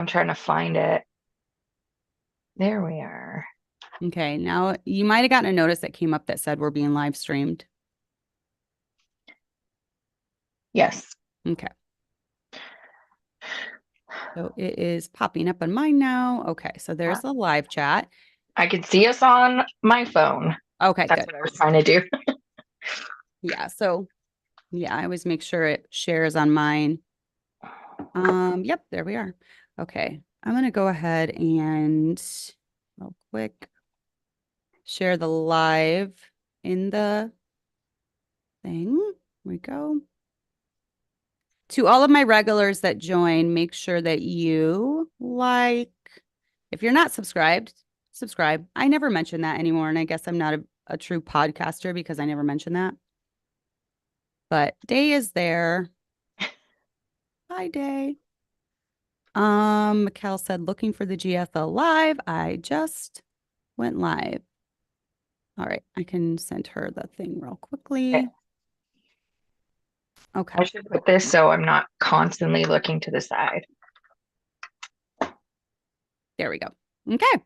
I'm trying to find it. There we are. Okay, now you might have gotten a notice that came up that said we're being live streamed. Yes. Okay, so it is popping up on mine now. Okay, so there's the live chat. I could see us on my phone. Okay, That's good. what I was trying to do. Yeah, so yeah, I always make sure it shares on mine. Yep, there we are. Okay, I'm gonna go ahead and real quick share the live in the thing. Here we go. To all of my regulars that join, make sure that you like. If you're not subscribed, subscribe. I never mention that anymore, and I guess I'm not a true podcaster because I never mention that. But Day is there. Hi, Day. Mikkel said, looking for the GFL live. I just went live. All right, I can send her the thing real Okay. quickly. Okay, I should put this so I'm not constantly looking to the side. there we go. Okay.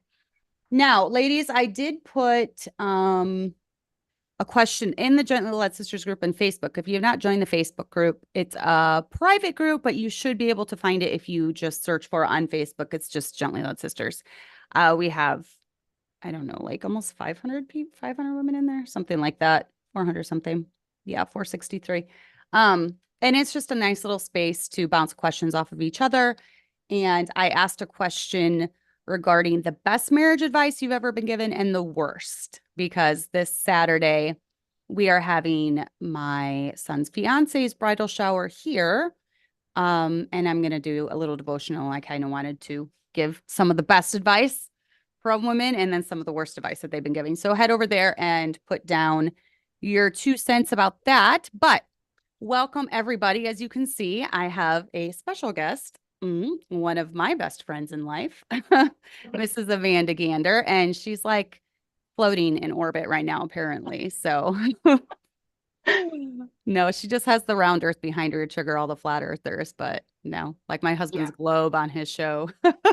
Now, ladies, I did put a question in the Gently Led Sisters group on Facebook. If you have not joined the Facebook group, it's a private group, but you should be able to find it if you just search for it on Facebook. It's just Gently Led Sisters. We have, I don't know, like almost 500 people, 500 women in there, something like that, 400 something. Yeah, 463. And it's just a nice little space to bounce questions off of each other. And I asked a question regarding the best marriage advice you've ever been given and the worst, because this Saturday we are having my son's fiance's bridal shower here. And I'm going to do a little devotional. I kind of wanted to give some of the best advice from women and then some of the worst advice that they've been giving. So head over there and put down your 2 cents about that. But welcome, everybody. As you can see, I have a special guest, one of my best friends in life, Mrs. Amanda Gander, and she's like floating in orbit right now, apparently. So, no, she just has the round earth behind her to trigger all the flat earthers. But no, like my Yeah. husband's globe on his show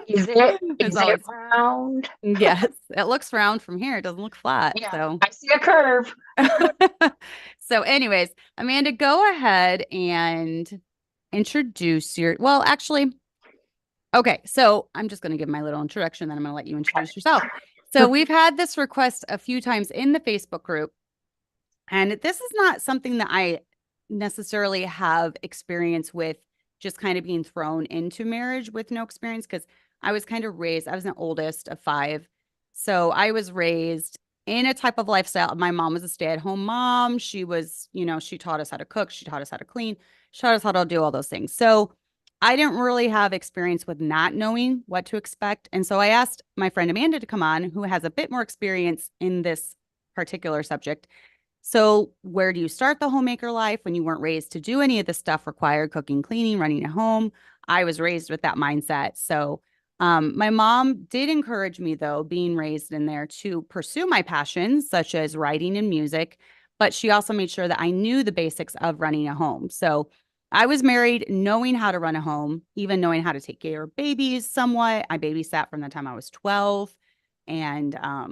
Is it is is it always, round? yes, it looks round from here. It doesn't look flat. Yeah, So, I see a curve. so, anyways, Amanda, go ahead and introduce well, actually, okay. So I'm just going to give my little introduction, then I'm going to let you introduce yourself. So we've had this request a few times in the Facebook group, and this is not something that I necessarily have experience with, just kind of being thrown into marriage with no experience, because I was kind of raised, I was the oldest of five. So I was raised in a type of lifestyle. My mom was a stay-at-home mom. She was, she taught us how to cook, she taught us how to clean, she taught us how to do all those things. So I didn't really have experience with not knowing what to expect. And so I asked my friend Amanda to come on, who has a bit more experience in this particular subject. So, where do you start the homemaker life when you weren't raised to do any of the stuff required, cooking, cleaning, running a home? I was raised with that mindset. So, my mom did encourage me, though, being raised in there, to pursue my passions, such as writing and music. But she also made sure that I knew the basics of running a home. So, I was married knowing how to run a home, even knowing how to take care of babies somewhat. I babysat from the time I was 12. And, I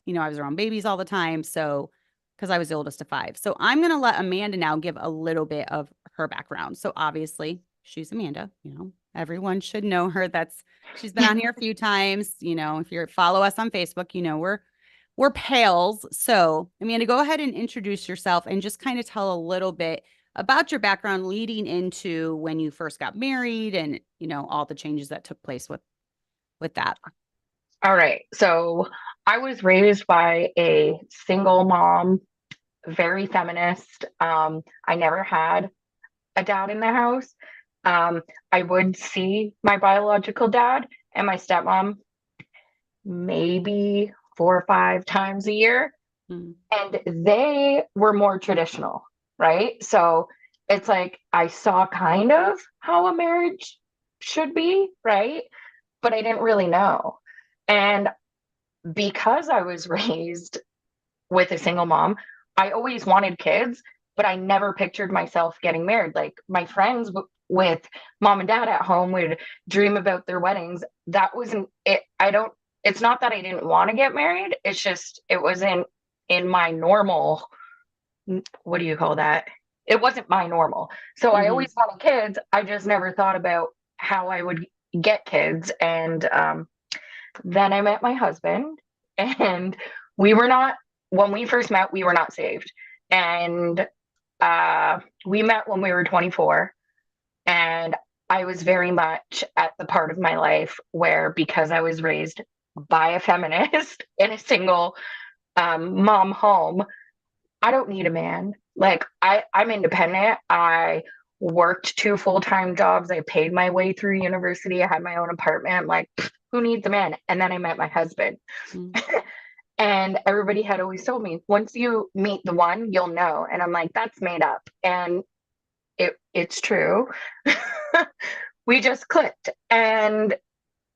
was around babies all the time. So, because I was the oldest of five. So I'm going to let Amanda now give a little bit of her background. So obviously, she's Amanda. Everyone should know her. She's been on here a few times. If you follow us on Facebook, we're pals. So Amanda, go ahead and introduce yourself and just kind of tell a little bit about your background leading into when you first got married and all the changes that took place with that. All right. So I was raised by a single mom, very feminist. I never had a dad in the house. I would see my biological dad and my stepmom maybe 4 or 5 times a year, Mm. and they were more traditional, right? So it's like I saw kind of how a marriage should be, right? But I didn't really know. And because I was raised with a single mom, I always wanted kids. but I never pictured myself getting married. Like my friends with mom and dad at home would dream about their weddings. That wasn't it. It's not that I didn't want to get married. It's just, it wasn't in my normal, what do you call that? It wasn't my normal. So I Hmm. always wanted kids. I just never thought about how I would get kids. And then I met my husband, and we were not, when we first met, we were not saved. And we met when we were 24. And I was very much at the part of my life where, because I was raised by a feminist in a single mom home, I don't need a man. Like I'm independent. I worked two full-time jobs. I paid my way through university. I had my own apartment. I'm like, who needs a man? And then I met my husband. And everybody had always told me, once you meet the one, you'll know. And I'm like, that's made up. And it's true. We just clicked and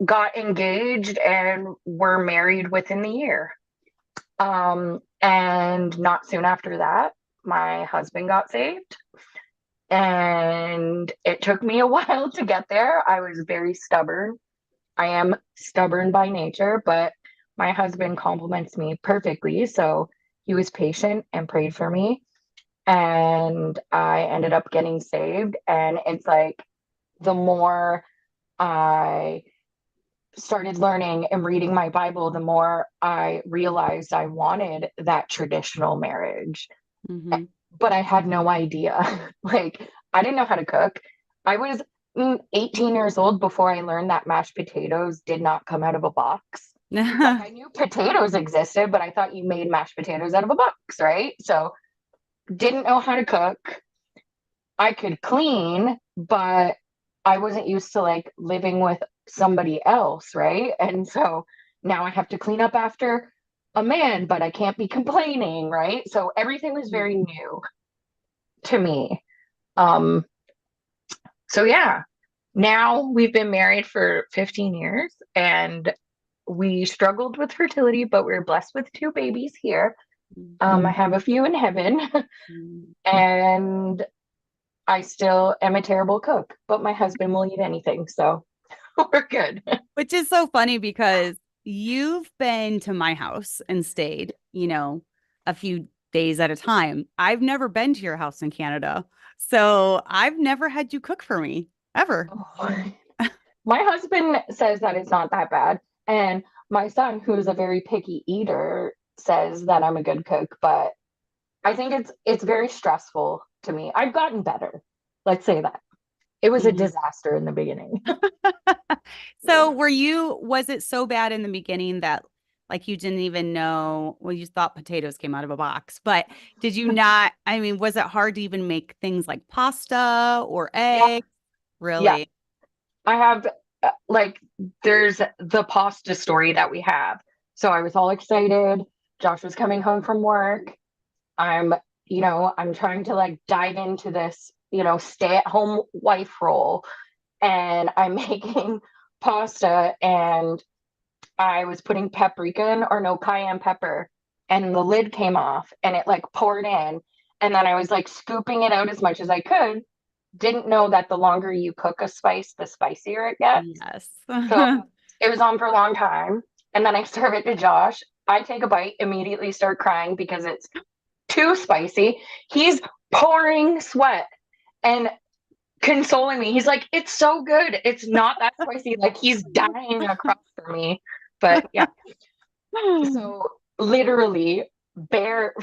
got engaged and were married within the year. And not soon after that, my husband got saved. And it took me a while to get there. I was very stubborn. I am stubborn by nature, but my husband compliments me perfectly. So he was patient and prayed for me. And I ended up getting saved. And it's like the more I started learning and reading my Bible, the more I realized I wanted that traditional marriage. Hmm. But I had no idea. Like, I didn't know how to cook. I was 18 years old before I learned that mashed potatoes did not come out of a box. Like, I knew potatoes existed, but I thought you made mashed potatoes out of a box, right? So, didn't know how to cook. I could clean, but I wasn't used to like living with somebody else, right? And so now I have to clean up after a man, but I can't be complaining, right? So everything was very new to me. Um, so yeah, now we've been married for 15 years, and we struggled with fertility, but we're blessed with two babies here. I have a few in heaven, and I still am a terrible cook, but my husband will eat anything, so we're good. Which is so funny because you've been to my house and stayed, a few days at a time. I've never been to your house in Canada. So I've never had you cook for me ever. My husband says that it's not that bad, and my son, who's a very picky eater, says that I'm a good cook, but I think it's very stressful to me. I've gotten better. Let's say that. It was a Mhm. disaster in the beginning. So was it so bad in the beginning that like you didn't even know, well, you thought potatoes came out of a box, but did you not, I mean, was it hard to even make things like pasta or Yeah, eggs? yeah. Really? I have like there's the pasta story that we have. So I was all excited. Josh was coming home from work. I'm, I'm trying to like dive into this, stay-at-home wife role, and I'm making pasta, and I was putting paprika in, or no, cayenne pepper, and the lid came off and it like poured in. And then I was like scooping it out as much as I could. Didn't know that the longer you cook a spice, the spicier it gets. Yes. So it was on for a long time. And then I serve it to Josh. I take a bite, immediately start crying because it's too spicy. He's pouring sweat and consoling me. He's like, it's so good. It's not that spicy. Like he's dying across for me. But yeah. So literally bare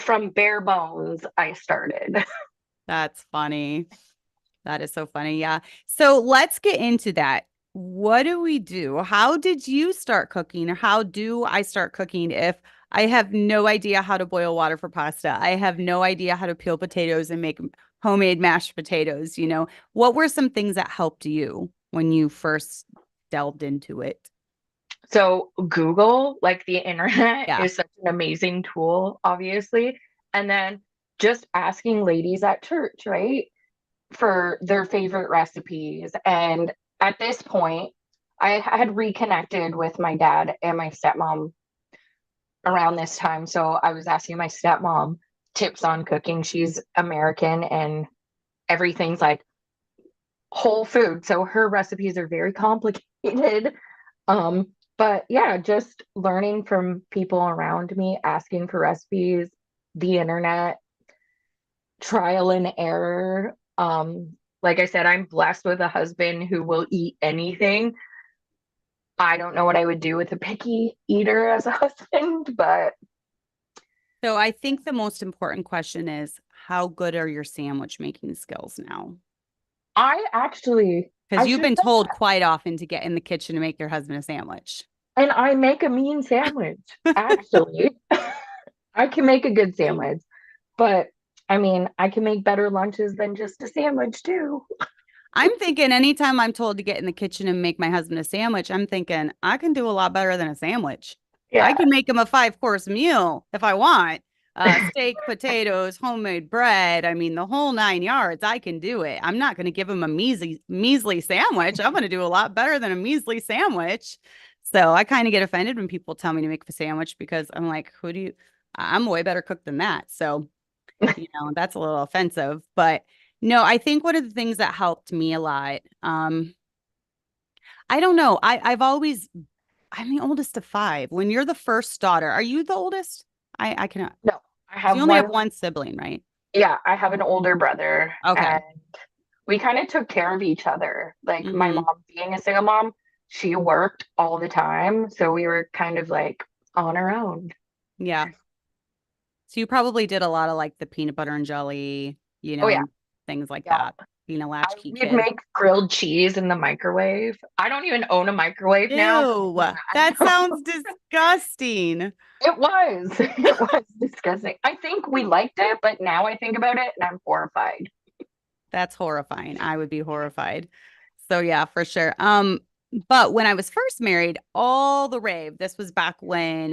bones, I started. That's funny. That is so funny. Yeah. So let's get into that. What do we do? How did you start cooking? Or how do I start cooking if I have no idea how to boil water for pasta? I have no idea how to peel potatoes and make homemade mashed potatoes. What were some things that helped you when you first delved into it? So Google, like the internet, Yeah. is such an amazing tool, obviously. And then just asking ladies at church, right, for their favorite recipes. And at this point, I had reconnected with my dad and my stepmom around this time. So I was asking my stepmom tips on cooking. She's American and everything's like whole food. So her recipes are very complicated. Um, but yeah, just learning from people around me, asking for recipes, the internet, trial and error. Like I said, I'm blessed with a husband who will eat anything. I don't know what I would do with a picky eater as a husband, but So I think the most important question is, how good are your sandwich making skills now? I Because you've should been say told that. quite often to get in the kitchen to make your husband a sandwich. And I make a mean sandwich, actually. I can make a good sandwich, but I mean, I can make better lunches than just a sandwich too. I'm thinking anytime I'm told to get in the kitchen and make my husband a sandwich, I'm thinking I can do a lot better than a sandwich. I Yeah, can make him a 5-course meal if I want. Steak, potatoes, homemade bread. I mean, the whole 9 yards. I can do it. I'm not going to give him a measly sandwich. I'm going to do a lot better than a measly sandwich. So I kind of get offended when people tell me to make a sandwich because I'm like, who do you? I'm a way better cook than that. So, that's a little offensive. But no, I think one of the things that helped me a lot, I don't know. I'm the oldest of five. When you're the first daughter, are you the oldest? I cannot, no, I because you have only have one. one sibling, right? Yeah, I have an older brother, Okay. and we kind of took care of each other. Like my Mm-hmm. mom, being a single mom, she worked all the time, so we were kind of like on our own. Yeah. So you probably did a lot of like the peanut butter and jelly, Oh yeah, things like yeah. that. Being a latchkey We'd kid. make grilled cheese in the microwave. I don't even own a microwave now. Ew, I that know. sounds disgusting. It was. It was disgusting. I think we liked it, but now I think about it and I'm horrified. That's horrifying. I would be horrified. So yeah, for sure. But when I was first married, all the rave, this was back when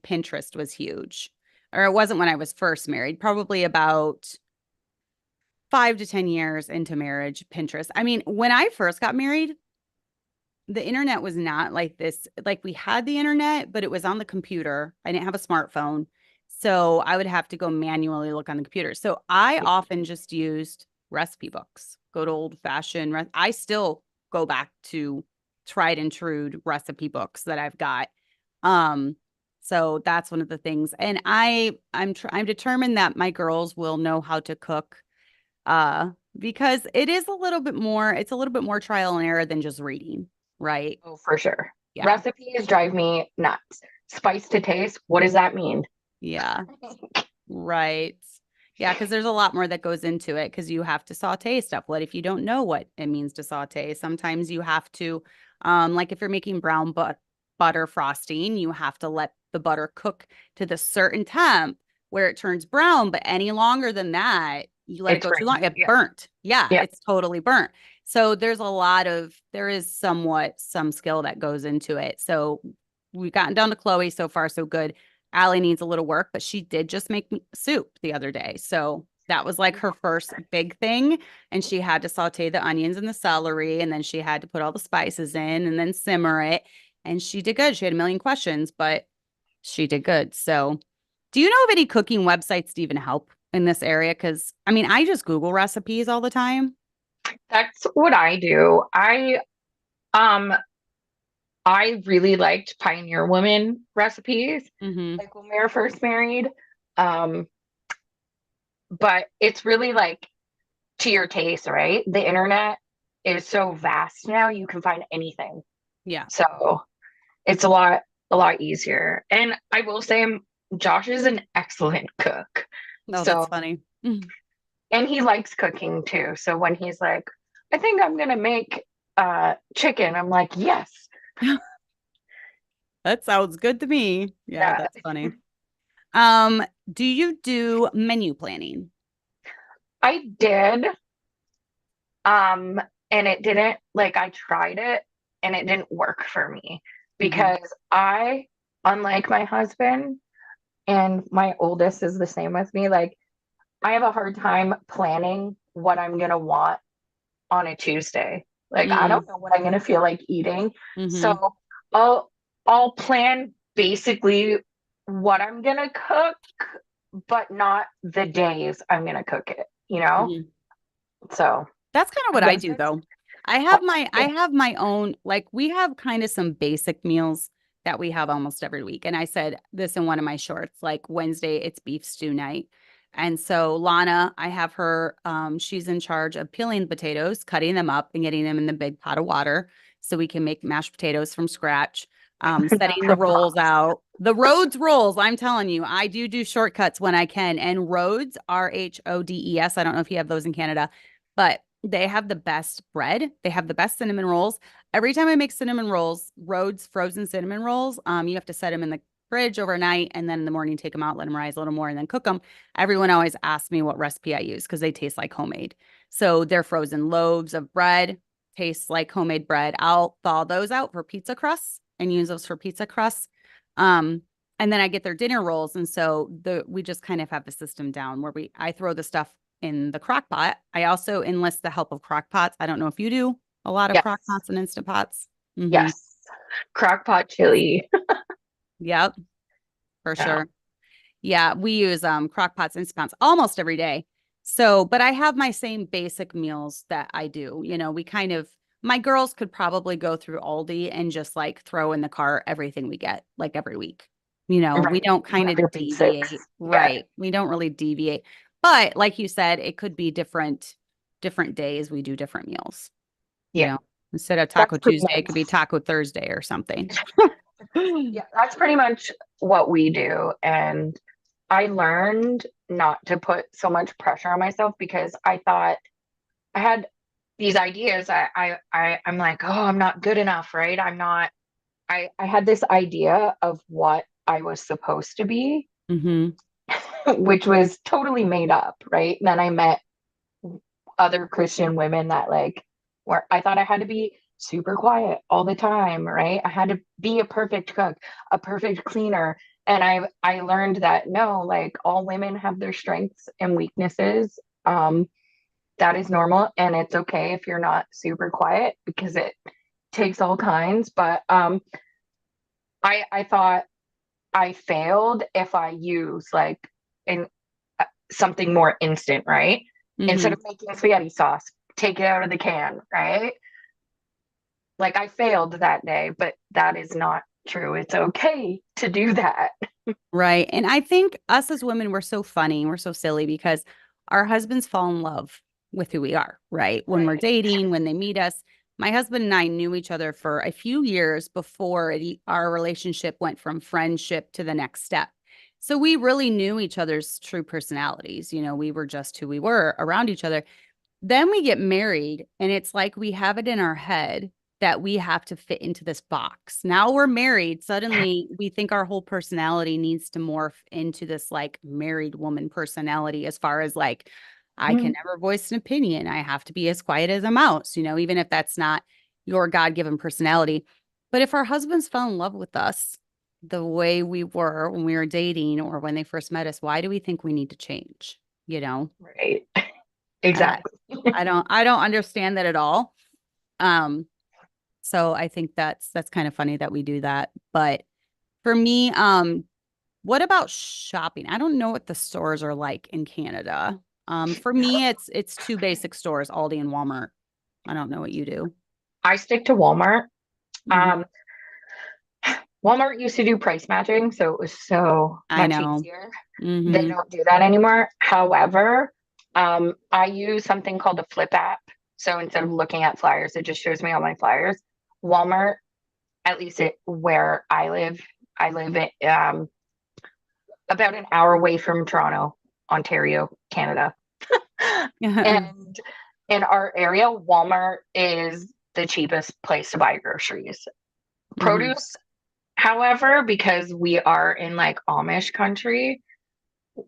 Pinterest was huge. Or it wasn't when I was first married, probably about 5 to 10 years into marriage, Pinterest. I mean, when I first got married, the internet was not like this. Like we had the internet, but it was on the computer. I didn't have a smartphone. So I would have to go manually look on the computer. So I often just used recipe books, good old fashioned. I still go back to tried and true recipe books that I've got. Um, so that's one of the things. And I'm determined that my girls will know how to cook because it's a little bit more trial and error than just reading, right? Oh, for sure. Yeah. Recipes drive me nuts. Spice to taste, what does that mean? Yeah. Right. Yeah, because there's a lot more that goes into it because you have to saute stuff. What if you don't know what it means to saute? Sometimes you have to, like if you're making butter frosting, you have to let the butter cook to the certain temp where it turns brown. But any longer than that, you let it It's go too great. long, it Yeah. burnt. Yeah, Yeah. it's totally burnt. So there is somewhat some skill that goes into it. So we've gotten down to Chloe so far, so good. Allie needs a little work, but she did just make me soup the other day. So that was like her first big thing. And she had to saute the onions and the celery, and then she had to put all the spices in and then simmer it. And she did good. She had a million questions, but she did good. So, do you know of any cooking websites to even help in this area? Because I mean, I just Google recipes all the time. That's what I do. Um I really liked Pioneer Woman recipes, Mm-hmm. like when we were first married. Um, but it's really like to your taste, right? The internet is so vast now, you can find anything. Yeah. So it's a lot easier. And I will say Josh is an excellent cook. No, that's So, funny. and he likes cooking too. So when he's like, I think I'm gonna make chicken, I'm like, yes. That sounds good to me. Yeah, Yeah, that's funny. Um, do you do menu planning? I did. Um, and it didn't like I tried it and it didn't work for me Hmm. because unlike my husband, and my oldest is the same with me, like I have a hard time planning what I'm gonna want on a Tuesday. Like I Mm, don't know what I'm gonna feel like eating. hmm. So I'll I'll plan basically what I'm gonna cook, but not the days I'm going to cook it, you know? Mhm. So That's kind of I what I guess do that's though. I have my own, like we have kind of some basic meals that we have almost every week. And I said this in one of my shorts, like Wednesday, it's beef stew night. And so Lana, I have her, she's in charge of peeling the potatoes, cutting them up and getting them in the big pot of water so we can make mashed potatoes from scratch. not Setting the from the rolls box. out. The Rhodes rolls, I'm telling you, I do shortcuts when I can. And Rhodes, Rhodes, I don't know if you have those in Canada, but they have the best bread. They have the best cinnamon rolls. Every time I make cinnamon rolls, Rhodes frozen cinnamon rolls, you have to set them in the fridge overnight and then in the morning take them out, let them rise a little more, and then cook them. Everyone always asks me what recipe I use because they taste like homemade. So they're frozen loaves of bread, tastes like homemade bread. I'll thaw those out for pizza crusts and use those for pizza crusts. Um, and then I get their dinner rolls. And so we just kind of have the system down where I throw the stuff in the crock pot. I also enlist the help of crock pots. I don't know if you do a lot of crock Yes. pots and instant pots. Mm-hmm. Yes. Crock pot chili. Yep, for Yeah. sure. Yeah, we use crock pots, instant pots almost every day. So, but I have my same basic meals that I do. We kind of my girls could probably go through Aldi and just like throw in the cart everything we get like every week. We Right. don't You kind have of your deviate. basics. Yeah. Right. We don't really deviate. But like you said, it could be different days we do different meals. you Yeah. know, Instead of Taco That's pretty Tuesday, it much could be Taco Thursday or something. yeah, that's pretty much what we do. And I learned not to put so much pressure on myself because I thought I had these ideas. I'm like, oh, I'm not good enough, right? I had this idea of what I was supposed to be, Hmm. which was totally made up, right? And then I met other Christian women that like where I thought I had to be super quiet all the time, right? I had to be a perfect cook, a perfect cleaner. And I learned that no, like all women have their strengths and weaknesses. That is normal and it's okay if you're not super quiet because it takes all kinds. But I thought I failed if I use like in something more instant, right? Instead Hmm. of making spaghetti sauce, take it out of the can, right? Like I failed that day, but that is not true. It's okay to do that. Right. And I think us as women, we're so funny. We're so silly because our husbands fall in love with who we are, right? When we're Right. dating, when they meet us. My husband and I knew each other for a few years before our relationship went from friendship to the next step. So we really knew each other's true personalities. We were just who we were around each other. Then we get married, and it's like we have it in our head that we have to fit into this box. Now we're married. Suddenly, we think our whole personality needs to morph into this like married woman personality, as far as like, I can Mm, never voice an opinion. I have to be as quiet as a mouse, even if that's not your God given personality. But if our husbands fell in love with us the way we were when we were dating or when they first met us, why do we think we need to change? You know? right. I, Exactly. I don't understand that at all. Um, so I think that's kind of funny that we do that. But for me, what about shopping? I don't know what the stores are like in Canada. For me, it's two basic stores, Aldi and Walmart. I don't know what you do. I stick to Walmart. Mhm. Um, Walmart used to do price matching, so it was so I much know. easier. They Hmm. don't do that anymore. However, I use something called a flip app. So instead of looking at flyers, it just shows me all my flyers. Walmart, at least where I live about an hour away from Toronto, Ontario, Canada. And in our area, Walmart is the cheapest place to buy groceries. Hmm. Produce, however, because we are in like Amish country,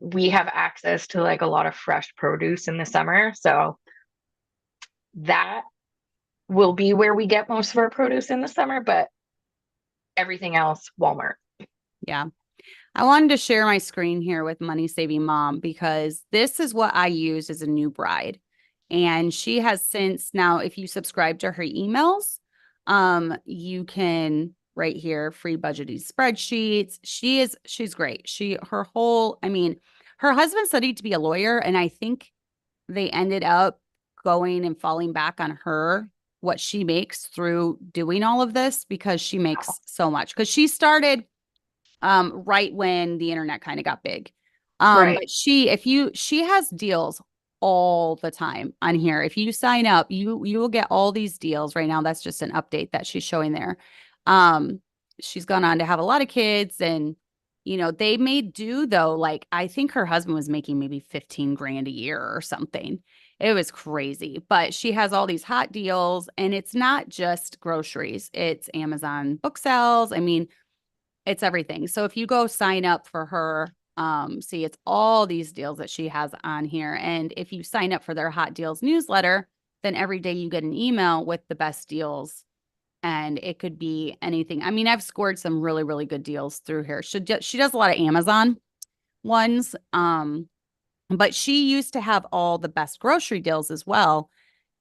we have access to like a lot of fresh produce in the summer. So that will be where we get most of our produce in the summer, but everything else, Walmart. Yeah. I wanted to share my screen here with Money Saving Mom because this is what I used as a new bride. And she has since now, if you subscribe to her emails, you can right here, free budgeting spreadsheets. She's great. Her whole, I mean, her husband studied to be a lawyer, and I think they ended up going and falling back on her, what she makes through doing all of this, because she makes so much. Because she started right when the internet kind of got big. Right. But she has deals all the time on here. If you sign up, you will get all these deals right now. That's just an update that she's showing there. Um, she's gone on to have a lot of kids, and they made do though. Like, I think her husband was making maybe 15 grand a year or something. It was crazy, but she has all these hot deals, and it's not just groceries. It's Amazon book sales. I mean, it's everything. So if you go sign up for her, see, it's all these deals that she has on here. And if you sign up for their hot deals newsletter, then every day you get an email with the best deals. And it could be anything. I mean, I've scored some really, really good deals through here. She does a lot of Amazon ones. But she used to have all the best grocery deals as well.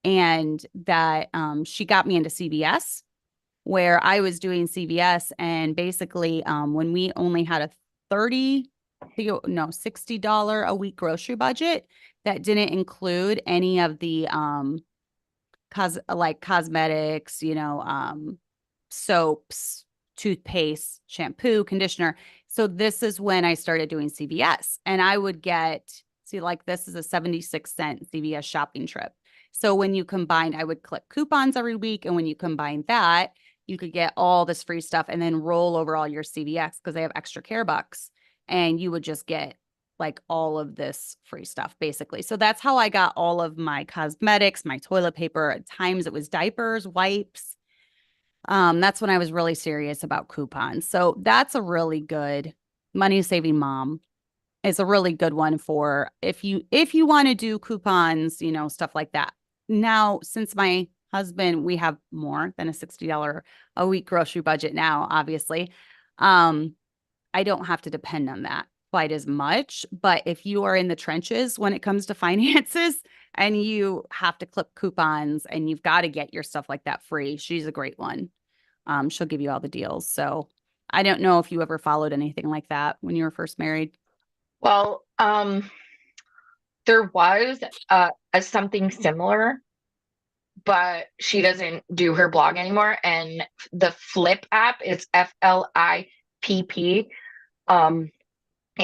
And that she got me into CVS, where I was doing CVS, and basically when we only had a $60 a week grocery budget, that didn't include any of the like cosmetics, soaps, toothpaste, shampoo, conditioner. So this is when I started doing CVS, and I would like this is a 76-cent CVS shopping trip. So when you combine, I would click coupons every week. And when you combine that, you could get all this free stuff and then roll over all your CVS because they have extra care bucks. And you would just get like all of this free stuff, basically. So that's how I got all of my cosmetics, my toilet paper. At times it was diapers, wipes. That's when I was really serious about coupons. So that's a really good money saving mom. It's a really good one for if you want to do coupons, stuff like that. Now, since my husband, we have more than a $60 a week grocery budget now, obviously. I don't have to depend on that quite as much. But if you are in the trenches when it comes to finances and you have to clip coupons and you've got to get your stuff like that free, she's a great one. She'll give you all the deals. So I don't know if you ever followed anything like that when you were first married. Well, there was something similar, but she doesn't do her blog anymore. And the Flip app, it's FLIPP,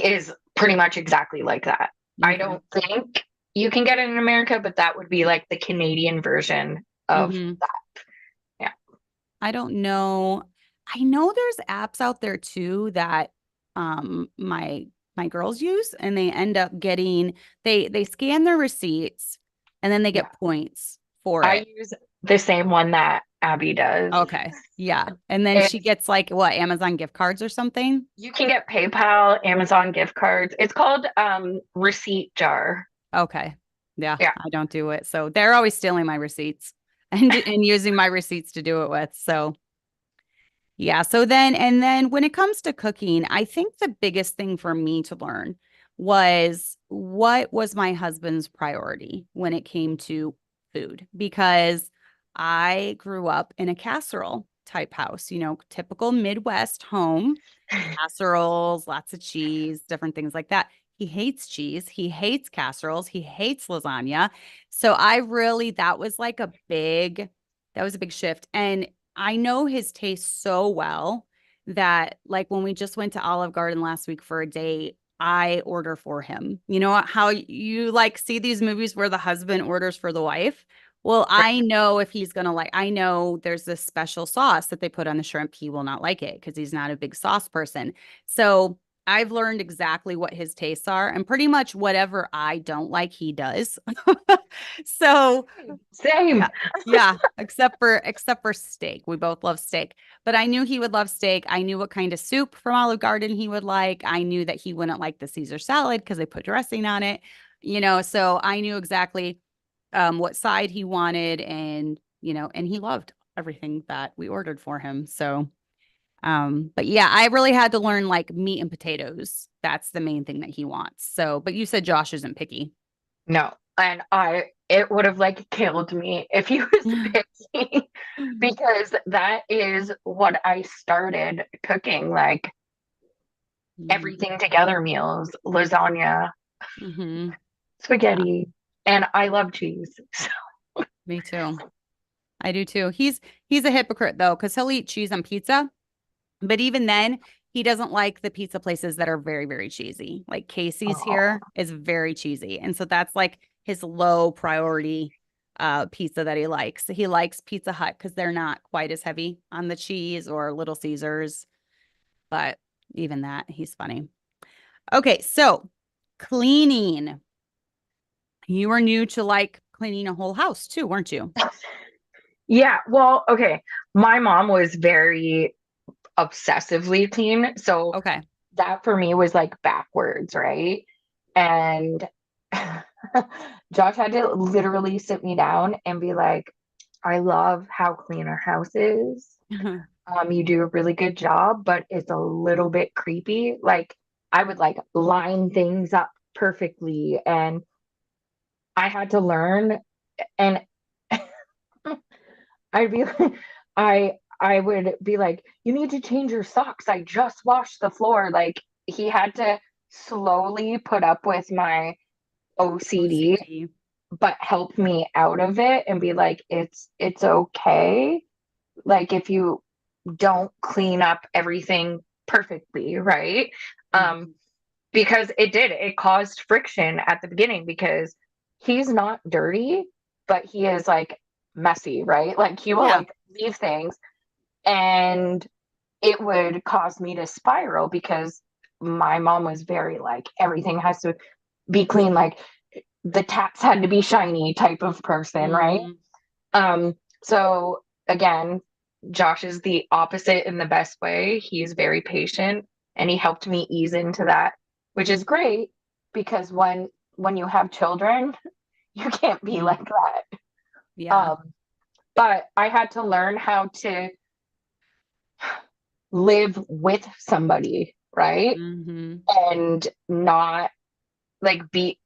is pretty much exactly like that. I Okay. don't think you can get it in America, but that would be like the Canadian version of Mhm. that. Yeah. I don't know. I know there's apps out there too that my girls use, and they end up getting they scan their receipts and then they Yeah. get points for I it. use the same one that Abby does. Okay. Yeah. And then she It's gets like what, Amazon gift cards or something? You can get PayPal, Amazon gift cards. It's called Receipt Jar. Okay. Yeah, Yeah. I don't do it. So they're always stealing my receipts and using my receipts to do it with. So yeah. So then when it comes to cooking, I think the biggest thing for me to learn was what was my husband's priority when it came to food, because I grew up in a casserole type house, typical Midwest home, casseroles, lots of cheese, different things like that. He hates cheese. He hates casseroles. He hates lasagna. So that was a big shift. And I know his taste so well that, like, when we just went to Olive Garden last week for a date, I order for him. You know how you like see these movies where the husband orders for the wife? Well, I know if he's going to I know there's this special sauce that they put on the shrimp. He will not like it because he's not a big sauce person. So I've learned exactly what his tastes are, and pretty much whatever I don't like, he does. So Same. yeah. Yeah, except for steak. We both love steak. But I knew he would love steak. I knew what kind of soup from Olive Garden he would like. I knew that he wouldn't like the Caesar salad because they put dressing on it. So I knew exactly what side he wanted, and he loved everything that we ordered for him. So but yeah, I really had to learn like meat and potatoes. That's the main thing that he wants. So, but you said Josh isn't picky. No. And it would have like killed me if he was picky because that is what I started cooking, like Mm. everything together meals, lasagna. Mm-hmm. Yeah, spaghetti, and I love cheese. me too. I do too. He's a hypocrite though, because he'll eat cheese on pizza, but even then, he doesn't like the pizza places that are very, very cheesy. Like Casey's Oh, here is very cheesy. And so that's like his low priority pizza that he likes. He likes Pizza Hut because they're not quite as heavy on the cheese or Little Caesars. But even that, he's funny. Okay, so cleaning. You were new to like cleaning a whole house too, weren't you? yeah. Well, okay. My mom was very obsessively clean. So Okay. that for me was like backwards, right? And Josh had to literally sit me down and be like, I love how clean our house is. You do a really good job, but it's a little bit creepy. Like I would like line things up perfectly, and I had to learn. And I'd be like, I would be like, you need to change your socks. I just washed the floor. Like he had to slowly put up with my OCD, OCD. but help me out of it and be like, it's okay. Like if you don't clean up everything perfectly, right? Um, Mhm. because it caused friction at the beginning because he's not dirty, but he is like messy, right? Like he will Yeah. like leave things and it would cause me to spiral because my mom was very like everything has to be clean, like the taps had to be shiny type of person, right? Mhm. So again, Josh is the opposite in the best way. He's very patient and he helped me ease into that, which is great because when you have children, you can't be Mhm. like that. Yeah. Um, but I had to learn how to live with somebody, right? Mhm. And not like be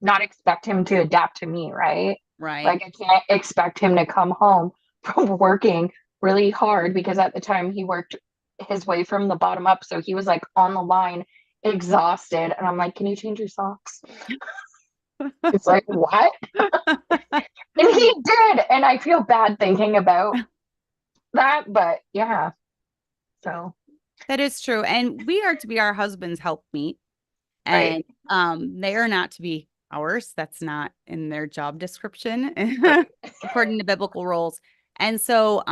not expect him to adapt to me, right? Right. Like I can't expect him to come home from working really hard because at the time he worked his way from the bottom up. So he was like on the line, exhausted. And I'm like, can you change your socks? It's like, what? And he did. And I feel bad thinking about that. But yeah. So, That is true. And we are to be our husband's helpmeet. right. And they are not to be ours. That's not in their job description Right. according to biblical roles. And so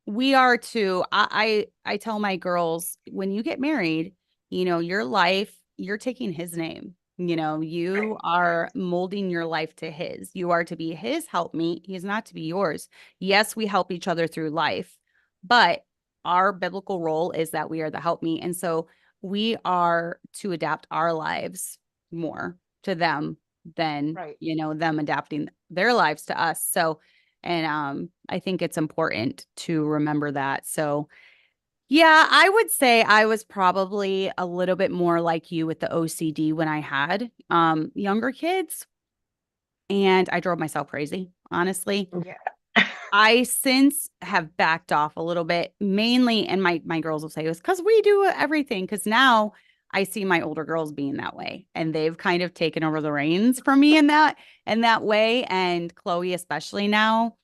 we are to I tell my girls when you get married, your life, you're taking his name. You Right. are molding your life to his. You are to be his helpmeet. He's not to be yours. Yes, we help each other through life, but our biblical role is that we are the helpmeet. And so we are to adapt our lives more to them than, Right. them adapting their lives to us. So and I think it's important to remember that. So, yeah, I would say I was probably a little bit more like you with the OCD when I had younger kids, and I drove myself crazy, honestly. Yeah. I since have backed off a little bit, mainly, and my girls will say it was because we do everything. Because now I see my older girls being that way, and they've kind of taken over the reins for me in that way. And Chloe, especially now,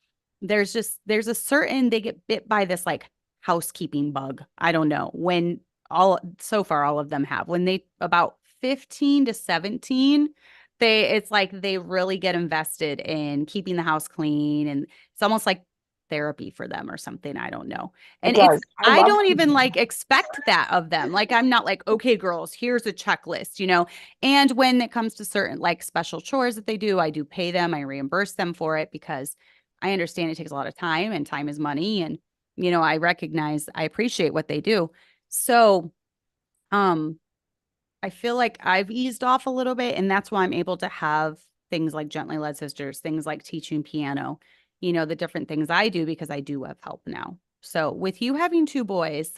there's a certain they get bit by this like housekeeping bug. I don't know when all so far all of them have when they about 15 to 17 it's like they really get invested in keeping the house clean, and it's almost like therapy for them or something. I don't know. It And it's, does. I I love don't even cleaning. like expect that of them. Like, I'm not like, okay, girls, here's a checklist. And when it comes to certain like special chores that they do, I do pay them, I reimburse them for it because I understand it takes a lot of time and time is money. And, I appreciate what they do. So, um, I feel like I've eased off a little bit, and that's why I'm able to have things like Gently Led Sisters, things like teaching piano, the different things I do because I do have help now. So with you having two boys,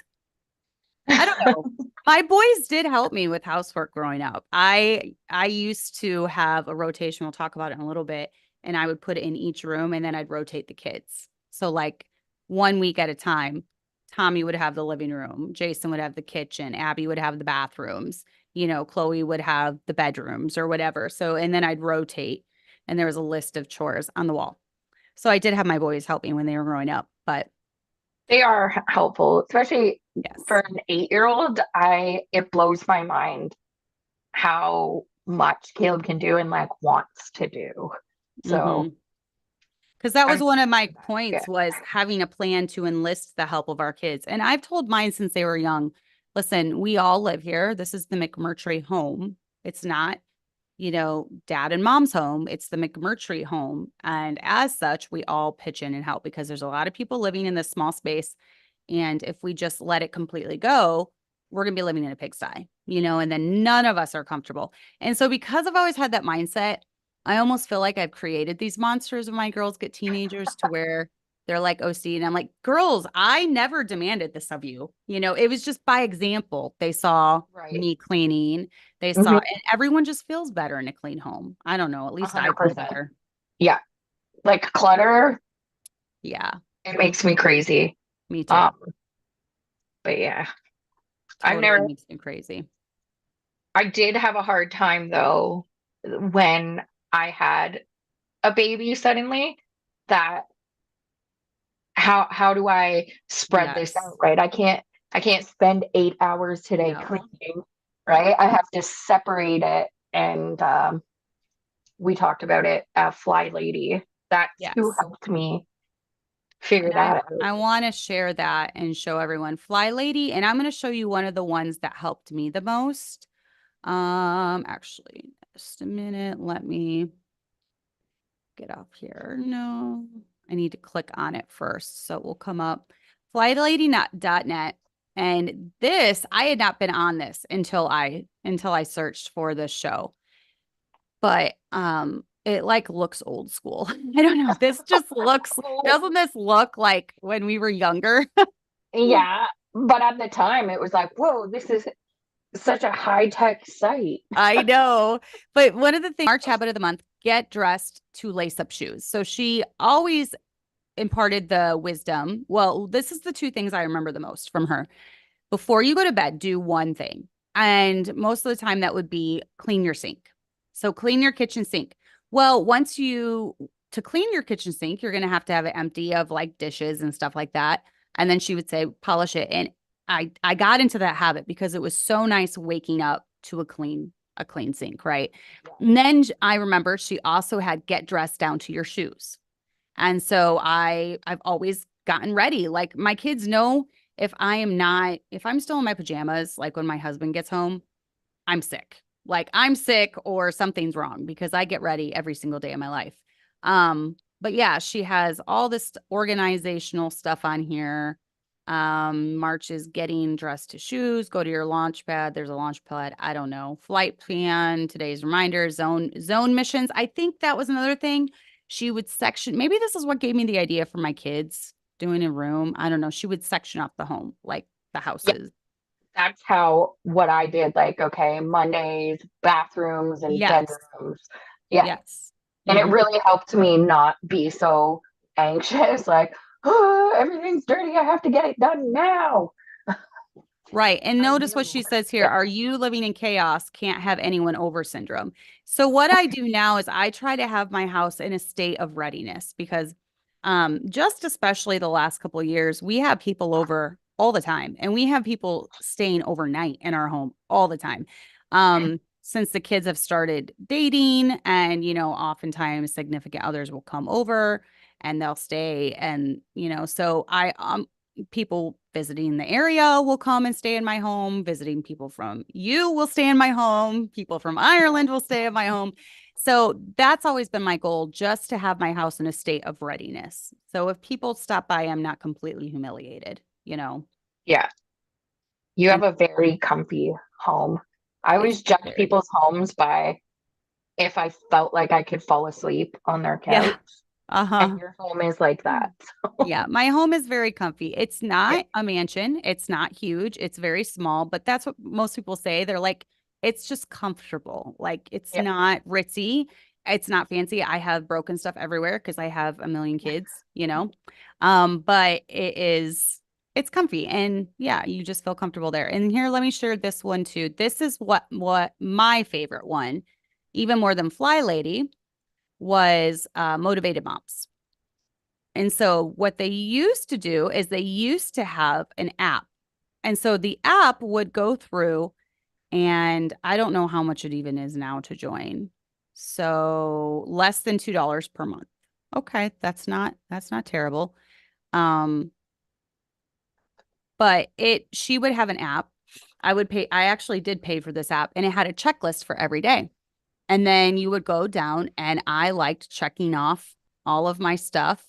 I don't know. My boys did help me with housework growing up. I used to have a rotation, we'll talk about it in a little bit, and I would put it in each room and then I'd rotate the kids. So like 1 week at a time, Tommy would have the living room, Jason would have the kitchen, Abby would have the bathrooms, Chloe would have the bedrooms or whatever. So, and then I'd rotate and there was a list of chores on the wall. So I did have my boys help me when they were growing up, but They are helpful, especially for yes. an 8-year-old. It blows my mind how much Caleb can do and like wants to do. So Because that was I'm one of my yeah. points was having a plan to enlist the help of our kids. And I've told mine since they were young, listen, we all live here. This is the McMurtry home. It's not, dad and mom's home. It's the McMurtry home. And as such, we all pitch in and help because there's a lot of people living in this small space. And if we just let it completely go, we're going to be living in a pigsty, and then none of us are comfortable. And so because I've always had that mindset, I almost feel like I've created these monsters when my girls get teenagers to where they're like OC. And I'm like, girls, I never demanded this of you. It was just by example. They saw Right. me cleaning. They saw, Mhm. and everyone just feels better in a clean home. I don't know. At least I feel 100%. better. Yeah. Like clutter, Yeah, it makes me crazy. me too. Um, but yeah, I've Totally never, makes me crazy. I did have a hard time though when I had a baby suddenly that how do I spread this out, Yes. right? I can't spend 8 hours today No. cleaning, right? I have to separate it. And we talked about it at Fly Lady. That's who Yes. helped me figure And I that out. I want to share that and show everyone Fly Lady. And I'm going to show you one of the ones that helped me the most. Actually, just a minute. Let me get up here. No, I need to click on it first. So it will come up flightlady.net. And this, I had not been on this until I searched for this show. But it like looks old school. I don't know. This just looks, Oh, doesn't this look like when we were younger? yeah, but at the time it was like, whoa, this is such a high-tech site. I know. But one of the things, March habit of the month, get dressed to lace up shoes. So she always imparted the wisdom. Well, this is the two things I remember the most from her. Before you go to bed, do one thing. And most of the time that would be clean your sink. So clean your kitchen sink. Well, to clean your kitchen sink, you're going to have it empty of like dishes and stuff like that. And then she would say, polish it. And I got into that habit because it was so nice waking up to a clean sink, right? And then I remember she also had get dressed down to your shoes. And so I've always gotten ready. Like my kids know if I'm still in my pajamas, like when my husband gets home, I'm sick. Like I'm sick or something's wrong because I get ready every single day of my life. But yeah, she has all this organizational stuff on here. March is getting dressed to shoes, go to your launch pad. There's a launch pad. I don't know. Flight plan, today's reminder, zone missions. I think that was another thing. She would section, maybe this is what gave me the idea for my kids doing a room. I don't know. She would section off the home, like the Yeah, houses. that's how what I did. Like, okay, Mondays, bathrooms and Yes. bedrooms. Yeah. Yes. And it Mhm. really helped me not be so anxious, like, oh, everything's dirty. I have to get it done now. Right. And I notice what knew. she says here. Yeah. Are you living in chaos? Can't have anyone over syndrome. So what I do now is I try to have my house in a state of readiness because just especially the last couple of years, we have people over all the time and we have people staying overnight in our home all the time. Since the kids have started dating and, oftentimes significant others will come over and they'll stay and, so people visiting the area will come and stay in my home. Visiting people from you will stay in my home. People from Ireland will stay in my home. So that's always been my goal, just to have my house in a state of readiness. So if people stop by, I'm not completely humiliated. Yeah. You And have a very comfy home. I it's always judge very, people's homes by if I felt like I could fall asleep on their yeah. couch. And Uh-huh. your home is like that. Yeah, my home is very comfy. It's Yeah. not a mansion. It's not huge. It's very small, but that's what most people say. They're like, it's just comfortable. Like it's Yeah. not ritzy. It's not fancy. I have broken stuff everywhere because I have a million kids. But it's comfy, and yeah, you just feel comfortable there. And here, let me share this one too. This is what my favorite one, even more than Fly Lady, was Motivated Moms. And so what they used to do is they used to have an app. And so the app would go through, and I don't know how much it even is now to join. So less than $2 per month. Okay, that's not terrible. Um, but she would have an app. I actually did pay for this app, and it had a checklist for every day. And then you would go down, and I liked checking off all of my stuff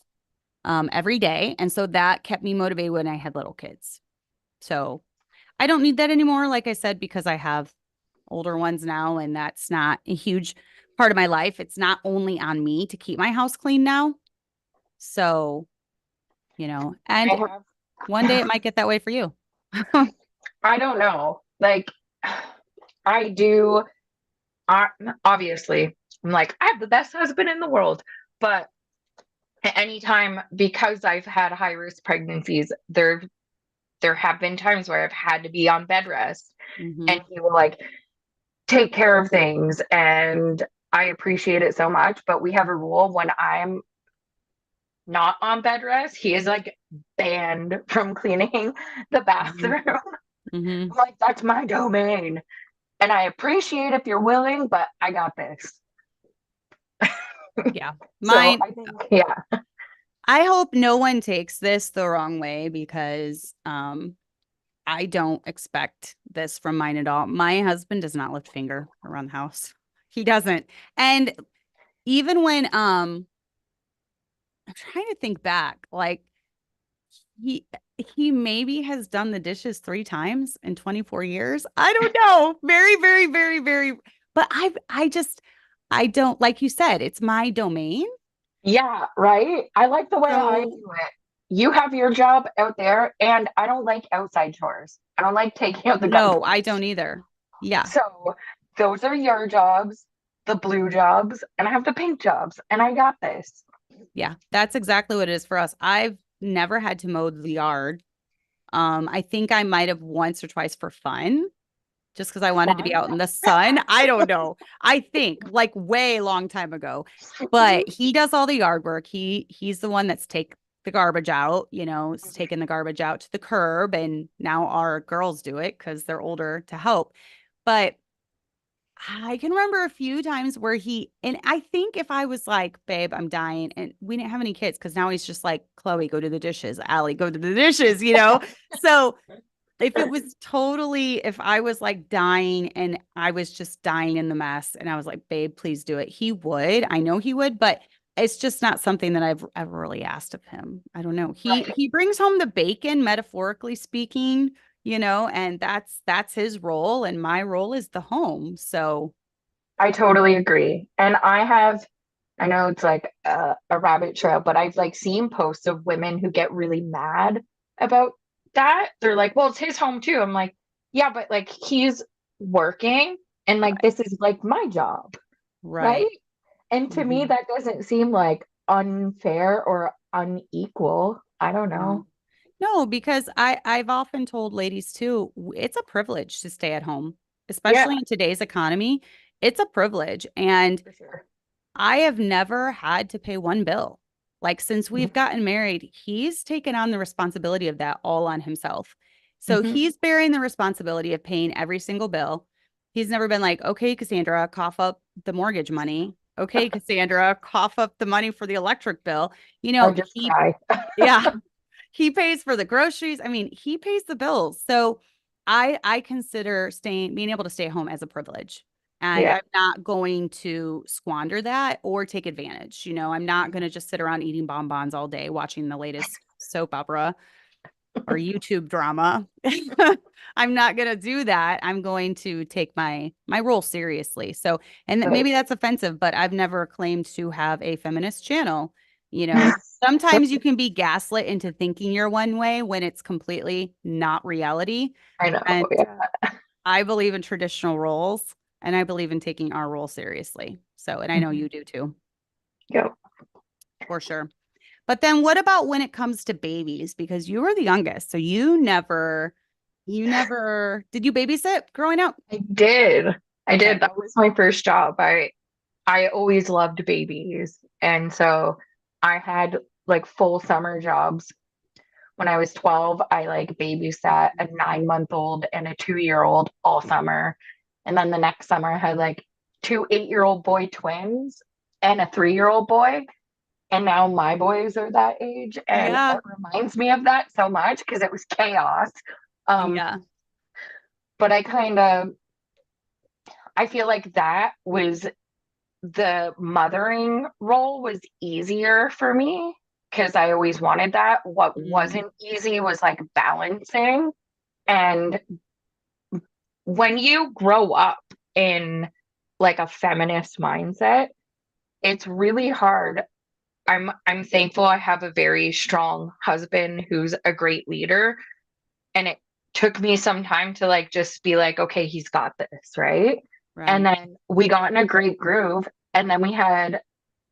every day. And so that kept me motivated when I had little kids. So I don't need that anymore, like I said, because I have older ones now, and that's not a huge part of my life. It's not only on me to keep my house clean now. So, I and have, one day it might get that way for you. I don't know. Like, I do, I, obviously, I'm like, I have the best husband in the world. But at any time, because I've had high risk pregnancies, there have been times where I've had to be on bed rest, Hmm. and he will like take care of things, and I appreciate it so much. But we have a rule: when I'm not on bed rest, he is like banned from cleaning the Hmm. bathroom. Hmm. I'm like, that's my domain. And I appreciate if you're willing, but I got this. Yeah. So Mine, I think, yeah, I hope no one takes this the wrong way, because I don't expect this from mine at all. My husband does not lift a finger around the house. He doesn't. And even when I'm trying to think back, like he he maybe has done the dishes 3 times in 24 years. I don't know. Very, very, very, very. But I don't, like you said, it's my domain. yeah, right. I like the way I So do it. You have your job out there, and I don't like outside chores. I don't like taking out the no, I garbage. don't either. Yeah. So those are your jobs, the blue jobs, and I have the pink jobs, and I got this. Yeah. That's exactly what it is for us. I've never had to mow the yard. I think I might have once or twice for fun, just because I wanted to be Fun. out in the sun. I don't know. I think like way long time ago. But he does all the yard work. He's the one that's take the garbage out, is taking the garbage out to the curb. And now our girls do it because they're older to help. But I can remember a few times where and I think if I was like, babe, I'm dying, and we didn't have any kids, because now he's just like, Chloe, go to the dishes, Allie, go to the dishes. So if I was like dying and I was just dying in the mess, and I was like, babe, please do it, he would. I know he would, but it's just not something that I've ever really asked of him. I don't know. Right. He brings home the bacon, metaphorically speaking, and that's his role, and my role is the home. So, I totally agree. And I know it's like a rabbit trail, but I've like seen posts of women who get really mad about that. They're like, well, it's his home too. I'm like, yeah, but like he's working, and like this is like my job, right? right. And to me, Mhm. that doesn't seem like unfair or unequal. I don't No. know. No, because I've often told ladies too, it's a privilege to stay at home, Yeah, especially in today's economy. It's a privilege. And for sure. I have never had to pay one bill. Like, since we've Mhm. gotten married, he's taken on the responsibility of that all on himself. So Mhm. he's bearing the responsibility of paying every single bill. He's never been like, okay, Cassandra, cough up the mortgage money. Okay, Cassandra, cough up the money for the electric bill. Or just He, cry. yeah, he pays for the groceries. I mean, he pays the bills. So I consider being able to stay home as a privilege. And Yeah. I'm not going to squander that or take advantage. I'm not going to just sit around eating bonbons all day watching the latest soap opera or YouTube drama. I'm not going to do that. I'm going to take my role seriously. So, and Right. maybe that's offensive, but I've never claimed to have a feminist channel. Sometimes you can be gaslit into thinking you're one way when it's completely not reality. I know. And Yeah. I believe in traditional roles, and I believe in taking our role seriously. So, and I know Mhm. you do too, Yep. for sure. But then what about when it comes to babies? Because you were the youngest, so did you babysit growing up? I did. I did. Okay. That was my first job. I always loved babies. And so I had like full summer jobs. When I was 12, I like babysat a 9-month-old and a 2-year-old all summer. And then the next summer I had like two 8-year-old boy twins and a 3-year-old boy. And now my boys are that age. And Yeah. it reminds me of that so much because it was chaos. Um, Yeah. but I feel like that was the mothering role was easier for me because I always wanted that. What Mm, wasn't easy was like balancing. And when you grow up in like a feminist mindset, it's really hard. I'm thankful I have a very strong husband who's a great leader. And it took me some time to like just be like, okay, he's got this, right? And right. then we got in a great groove. And then we had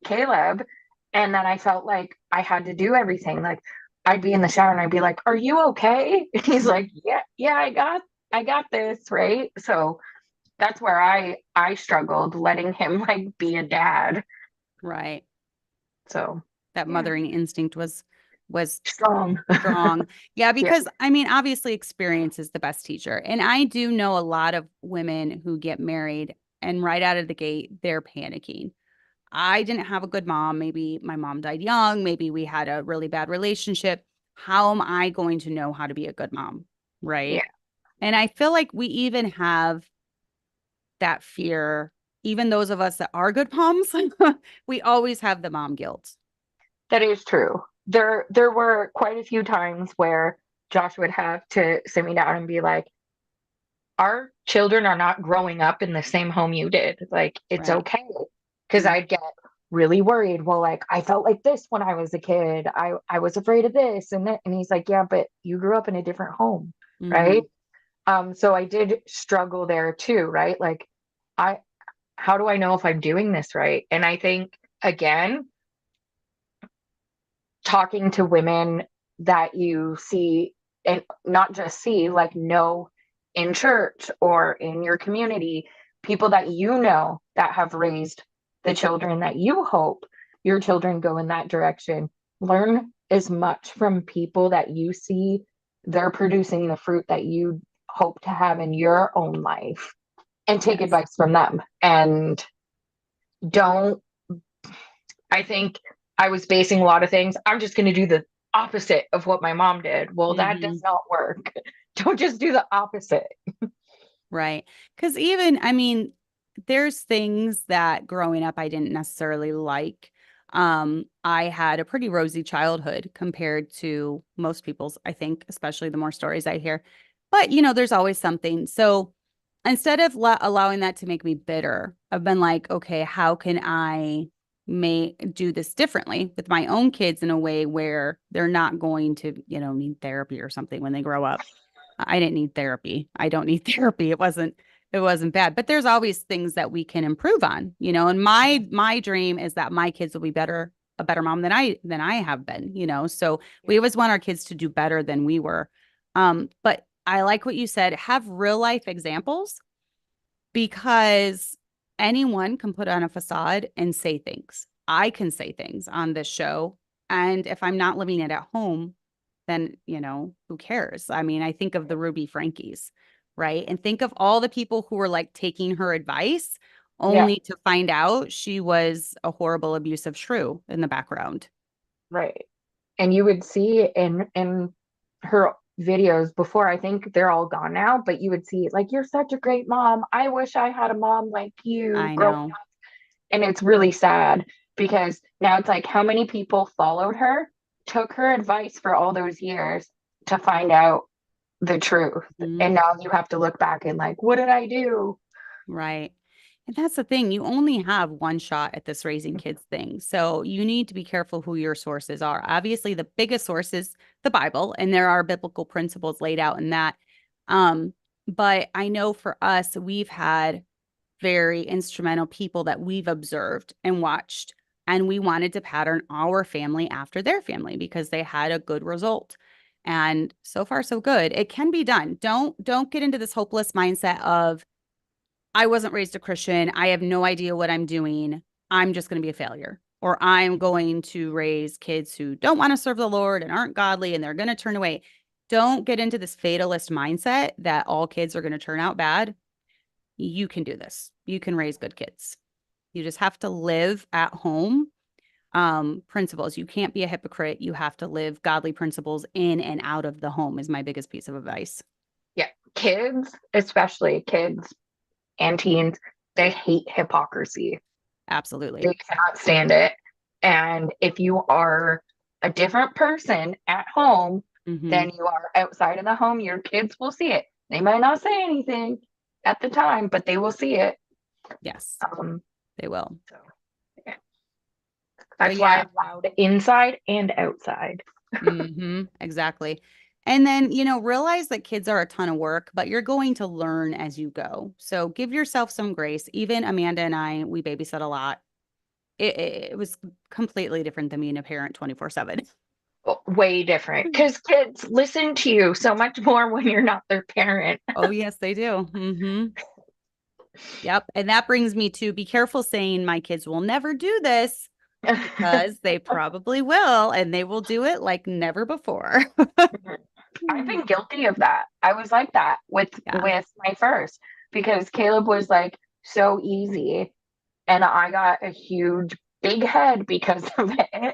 Caleb. And then I felt like I had to do everything. Like I'd be in the shower and I'd be like, "Are you okay?" And he's like, "Yeah, yeah, I got this." Right. So that's where I struggled letting him like be a dad. Right. So That yeah, mothering instinct was strong. strong. Yeah, Yeah. because I mean, obviously experience is the best teacher. And I do know a lot of women who get married and right out of the gate, they're panicking. I didn't have a good mom. Maybe my mom died young. Maybe we had a really bad relationship. How am I going to know how to be a good mom? Yeah. Right. And I feel like we even have that fear, even those of us that are good moms, we always have the mom guilt. That is true. There were quite a few times where Josh would have to sit me down and be like, our children are not growing up in the same home you did. Like, it's Right. okay. Because Mm-hmm. I'd get really worried. Well, like, I felt like this when I was a kid. I was afraid of this and that. And he's like, yeah, but you grew up in a different home, right? Mm-hmm. So I did struggle there too, right? Like, I, how do I know if I'm doing this right? And I think, again, talking to women that you see and not just see, like know in church or in your community, people that you know that have raised the children that you hope your children go in that direction. Learn as much from people that you see they're producing the fruit that you hope to have in your own life and take Yes. advice from them. And don't I think I was basing a lot of things. I'm just going to do the opposite of what my mom did. Well, that Mm-hmm. does not work. Don't just do the opposite. Right. Because even, I mean, there's things that growing up I didn't necessarily like. I had a pretty rosy childhood compared to most people's, I think, especially the more stories I hear. But, there's always something. So instead of allowing that to make me bitter, I've been like, okay, how can I may do this differently with my own kids in a way where they're not going to, need therapy or something when they grow up. I didn't need therapy. I don't need therapy. It wasn't bad. But there's always things that we can improve on, and my dream is that my kids will be a better mom than I have been, So we always want our kids to do better than we were. But I like what you said, have real life examples because anyone can put on a facade and say things. I can say things on this show. And if I'm not living it at home, then, who cares? I mean, I think of the Ruby Frankies, right? And think of all the people who were like taking her advice Yeah, only to find out she was a horrible, abusive shrew in the background. right. And you would see in her videos before, I think they're all gone now, but you would see like, you're such a great mom. I wish I had a mom like you I growing know. up. And it's really sad because now it's like how many people followed her, took her advice for all those years to find out the truth. Mhm. And now you have to look back and like, what did I do? Right. And that's the thing. You only have one shot at this raising kids thing. So you need to be careful who your sources are. Obviously, the biggest source is the Bible, and there are biblical principles laid out in that. Um, but I know for us, we've had very instrumental people that we've observed and watched And we wanted to pattern our family after their family because they had a good result. And so far, so good. It can be done. Don't get into this hopeless mindset of, I wasn't raised a Christian. I have no idea what I'm doing. I'm just going to be a failure. Or I'm going to raise kids who don't want to serve the Lord and aren't godly and they're going to turn away. Don't get into this fatalist mindset that all kids are going to turn out bad. You can do this. You can raise good kids. You just have to live at home principles. You can't be a hypocrite. You have to live godly principles in and out of the home is my biggest piece of advice. Yeah. Kids, especially kids and teens, they hate hypocrisy. Absolutely. They cannot stand it. And if you are a different person at home than you are outside of the home, your kids will see it. They might not say anything at the time, but they will see it. Yes, they will. So, yeah. That's why I'm loud inside and outside. Exactly. And then, realize that kids are a ton of work, but you're going to learn as you go. So give yourself some grace. Even Amanda and I, we babysit a lot. It was completely different than being a parent 24/7. Way different because kids listen to you so much more when you're not their parent. Oh, yes, they do. Yep. And that brings me to be careful saying my kids will never do this because they probably will, and they will do it like never before. I've been guilty of that. I was like that with my first because Caleb was like so easy and I got a huge big head because of it. And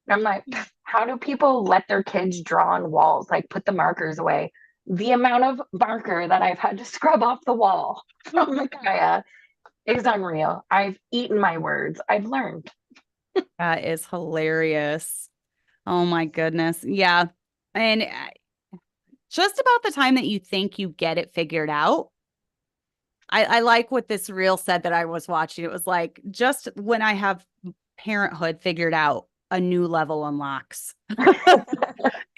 I'm like, how do people let their kids draw on walls? Like put the markers away. The amount of marker that I've had to scrub off the wall from Micaiah is unreal. I've eaten my words. I've learned. That is hilarious. Oh my goodness. Yeah. And just about the time that you think you get it figured out. I like what this reel said that I was watching. It was like, just when I have parenthood figured out, a new level unlocks.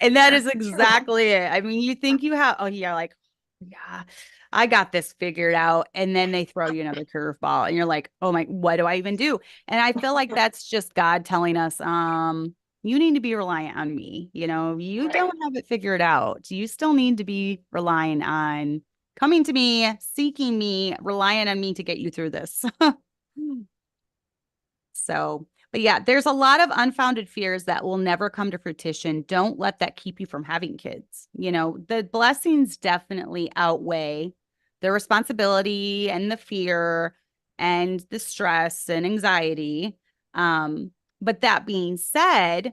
And that is exactly it. I mean, you think you have, like, yeah, I got this figured out. And then they throw you another curveball and you're like, oh my, what do I even do? And I feel like that's just God telling us, you need to be reliant on me. You don't have it figured out. You still need to be relying on coming to me, seeking me, relying on me to get you through this. So, but yeah, there's a lot of unfounded fears that will never come to fruition. Don't let that keep you from having kids. The blessings definitely outweigh the responsibility and the fear and the stress and anxiety. But that being said,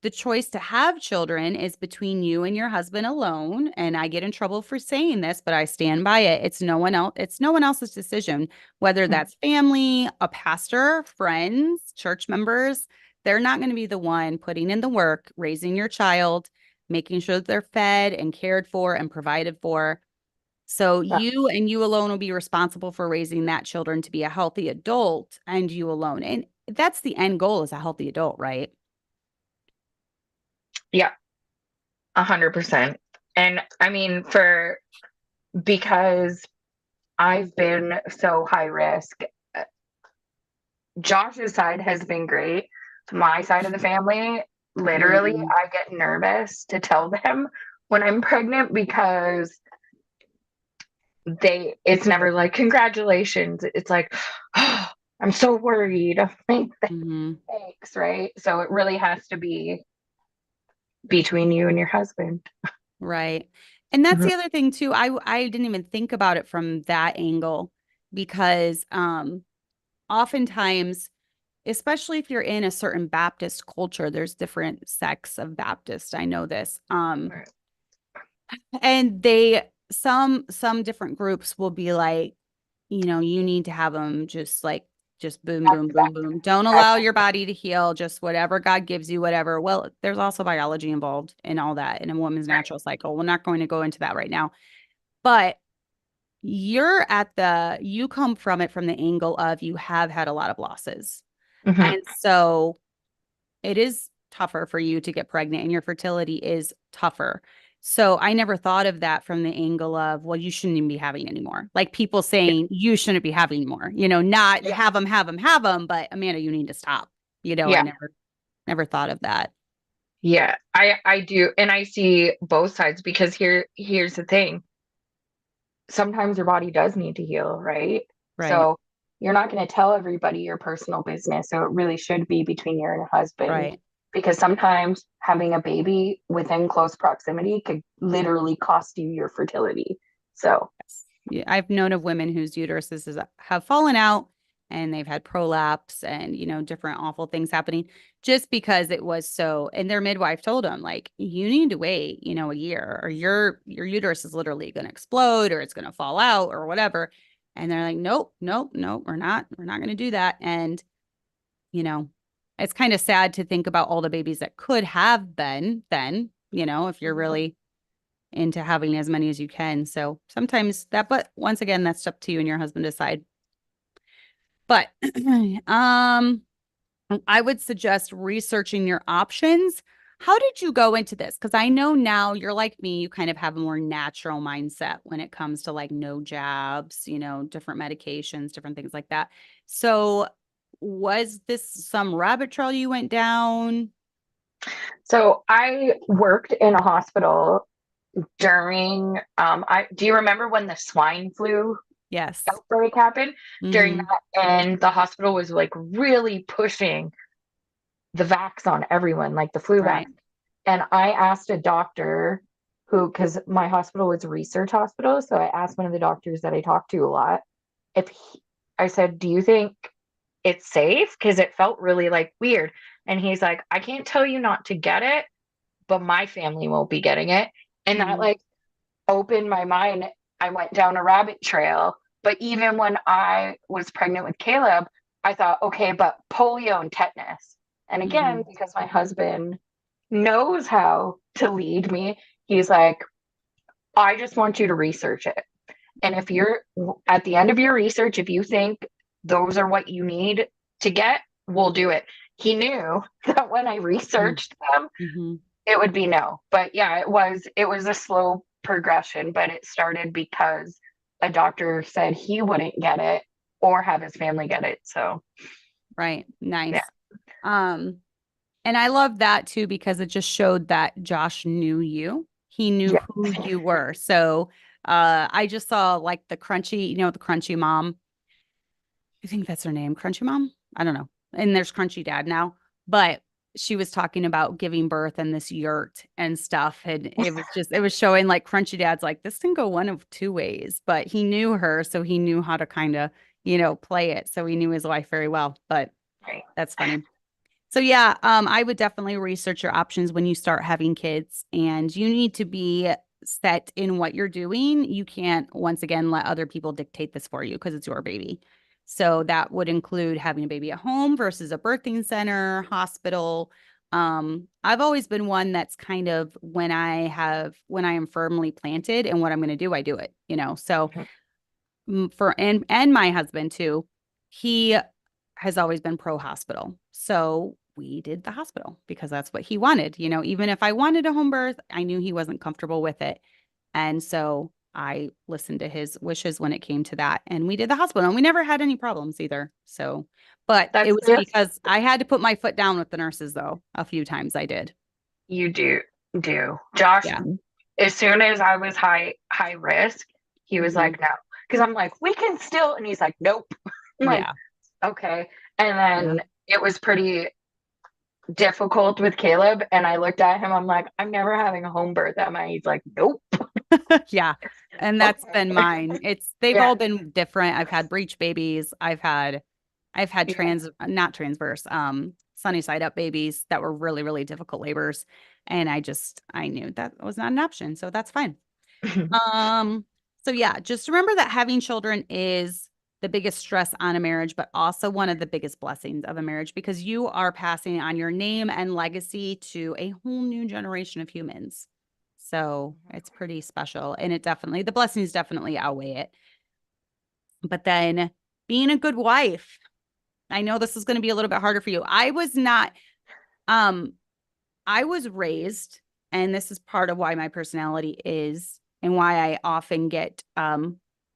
the choice to have children is between you and your husband alone. And I get in trouble for saying this, but I stand by it. It's no one else. It's no one else's decision, whether that's family, a pastor, friends, church members. They're not going to be the one putting in the work, raising your child, making sure that they're fed and cared for and provided for. So you and you alone will be responsible for raising that children to be a healthy adult, and you alone. And that's the end goal, is a healthy adult, right? Yeah, 100%. And I mean, because I've been so high risk, Josh's side has been great. My side of the family, literally, I get nervous to tell them when I'm pregnant because it's never like, congratulations. It's like, oh, I'm so worried. Thanks, right? So it really has to be between you and your husband. Right. And that's the other thing too. I didn't even think about it from that angle because oftentimes, especially if you're in a certain Baptist culture, there's different sects of Baptist. I know this. And some different groups will be like, you need to have them just boom, boom, boom, boom. Don't allow your body to heal, just whatever God gives you, whatever. Well, there's also biology involved in all that in a woman's natural cycle. We're not going to go into that right now, but you come from it from the angle of you have had a lot of losses. And so it is tougher for you to get pregnant and your fertility is tougher. So I never thought of that from the angle of, well, you shouldn't even be having anymore. Like people saying you shouldn't be having more, not have them, but Amanda, you need to stop. I Yeah. never thought of that. Yeah. I do. And I see both sides because here's the thing. Sometimes your body does need to heal, right? Right. So you're not going to tell everybody your personal business. So it really should be between you and your husband Right. because sometimes having a baby within close proximity could literally cost you your fertility. So, Yeah, I've known of women whose uteruses have fallen out and they've had prolapse and, different awful things happening just because it was so, and their midwife told them like, you need to wait, a year or your uterus is literally going to explode or it's going to fall out or whatever. And they're like, nope, nope, nope, we're not going to do that. And, you know, it's kind of sad to think about all the babies that could have been then, if you're really into having as many as you can. So sometimes that, but once again, that's up to you and your husband to decide. But I would suggest researching your options. How did you go into this? Because I know now you're like me, you kind of have a more natural mindset when it comes to like no jabs, different medications, different things like that. So was this some rabbit trail you went down? so I worked in a hospital during I do you remember when the swine flu Yes. outbreak happened during Mm-hmm. that and the hospital was like really pushing the vax on everyone, like the flu vax. Right. And I asked a doctor who, because my hospital was a research hospital, so I asked one of the doctors that I talked to a lot if I said, "Do you think it's safe?" Because it felt really like weird. And he's like, "I can't tell you not to get it, but my family won't be getting it." And that Mm-hmm. like opened my mind. I went down a rabbit trail. But even when I was pregnant with Caleb, I thought, okay, but polio and tetanus. And Mm-hmm. again, because my husband knows how to lead me, he's like, I just want you to research it. And if you're at the end of your research, if you think those are what you need to get, we'll do it. He knew that when I researched them, Mm-hmm. it would be no. But yeah, it was a slow progression, but it started because a doctor said he wouldn't get it or have his family get it. So Right. yeah. Nice. Um, and I love that too because it just showed that Josh knew you. He knew Yeah. who you were. So I just saw like the crunchy, the crunchy mom. I think that's her name, Crunchy Mom. I don't know. And there's Crunchy Dad now, but she was talking about giving birth in this yurt and stuff. And it was showing like Crunchy Dad's like, this can go one of two ways, but he knew her. So he knew how to kind of, play it. So he knew his wife very well, but Right. that's funny. So yeah, I would definitely research your options when you start having kids and you need to be set in what you're doing. You can't once again let other people dictate this for you because it's your baby. So that would include having a baby at home versus a birthing center, hospital. I've always been one that's kind of when I am firmly planted and what I'm going to do, I do it. So Mhm. and my husband too, he has always been pro hospital. So we did the hospital because that's what he wanted. Even if I wanted a home birth, I knew he wasn't comfortable with it. And so I listened to his wishes when it came to that. And we did the hospital and we never had any problems either. So, but it That's was this. because I had to put my foot down with the nurses though. A few times I did. You do. Josh, Yeah. as soon as I was high risk, he was Hmm. like, no. Because I'm like, we can still, and he's like, nope. I'm like, Yeah. okay. And Yeah. then it was pretty difficult with Caleb. And I looked at him, I'm like, I'm never having a home birth, am I? He's like, nope. Yeah. And that's been Okay. mine. They've Yeah. all been different. I've had breech babies. I've had Yeah. not transverse, sunny side up babies that were really, really difficult labors. And I knew that was not an option. So that's fine. Um, so yeah, just remember that having children is the biggest stress on a marriage, but also one of the biggest blessings of a marriage because you are passing on your name and legacy to a whole new generation of humans. So it's pretty special. And the blessings definitely outweigh it. But then being a good wife, I know this is going to be a little bit harder for you. Um, I was raised, and this is part of why my personality is and why I often get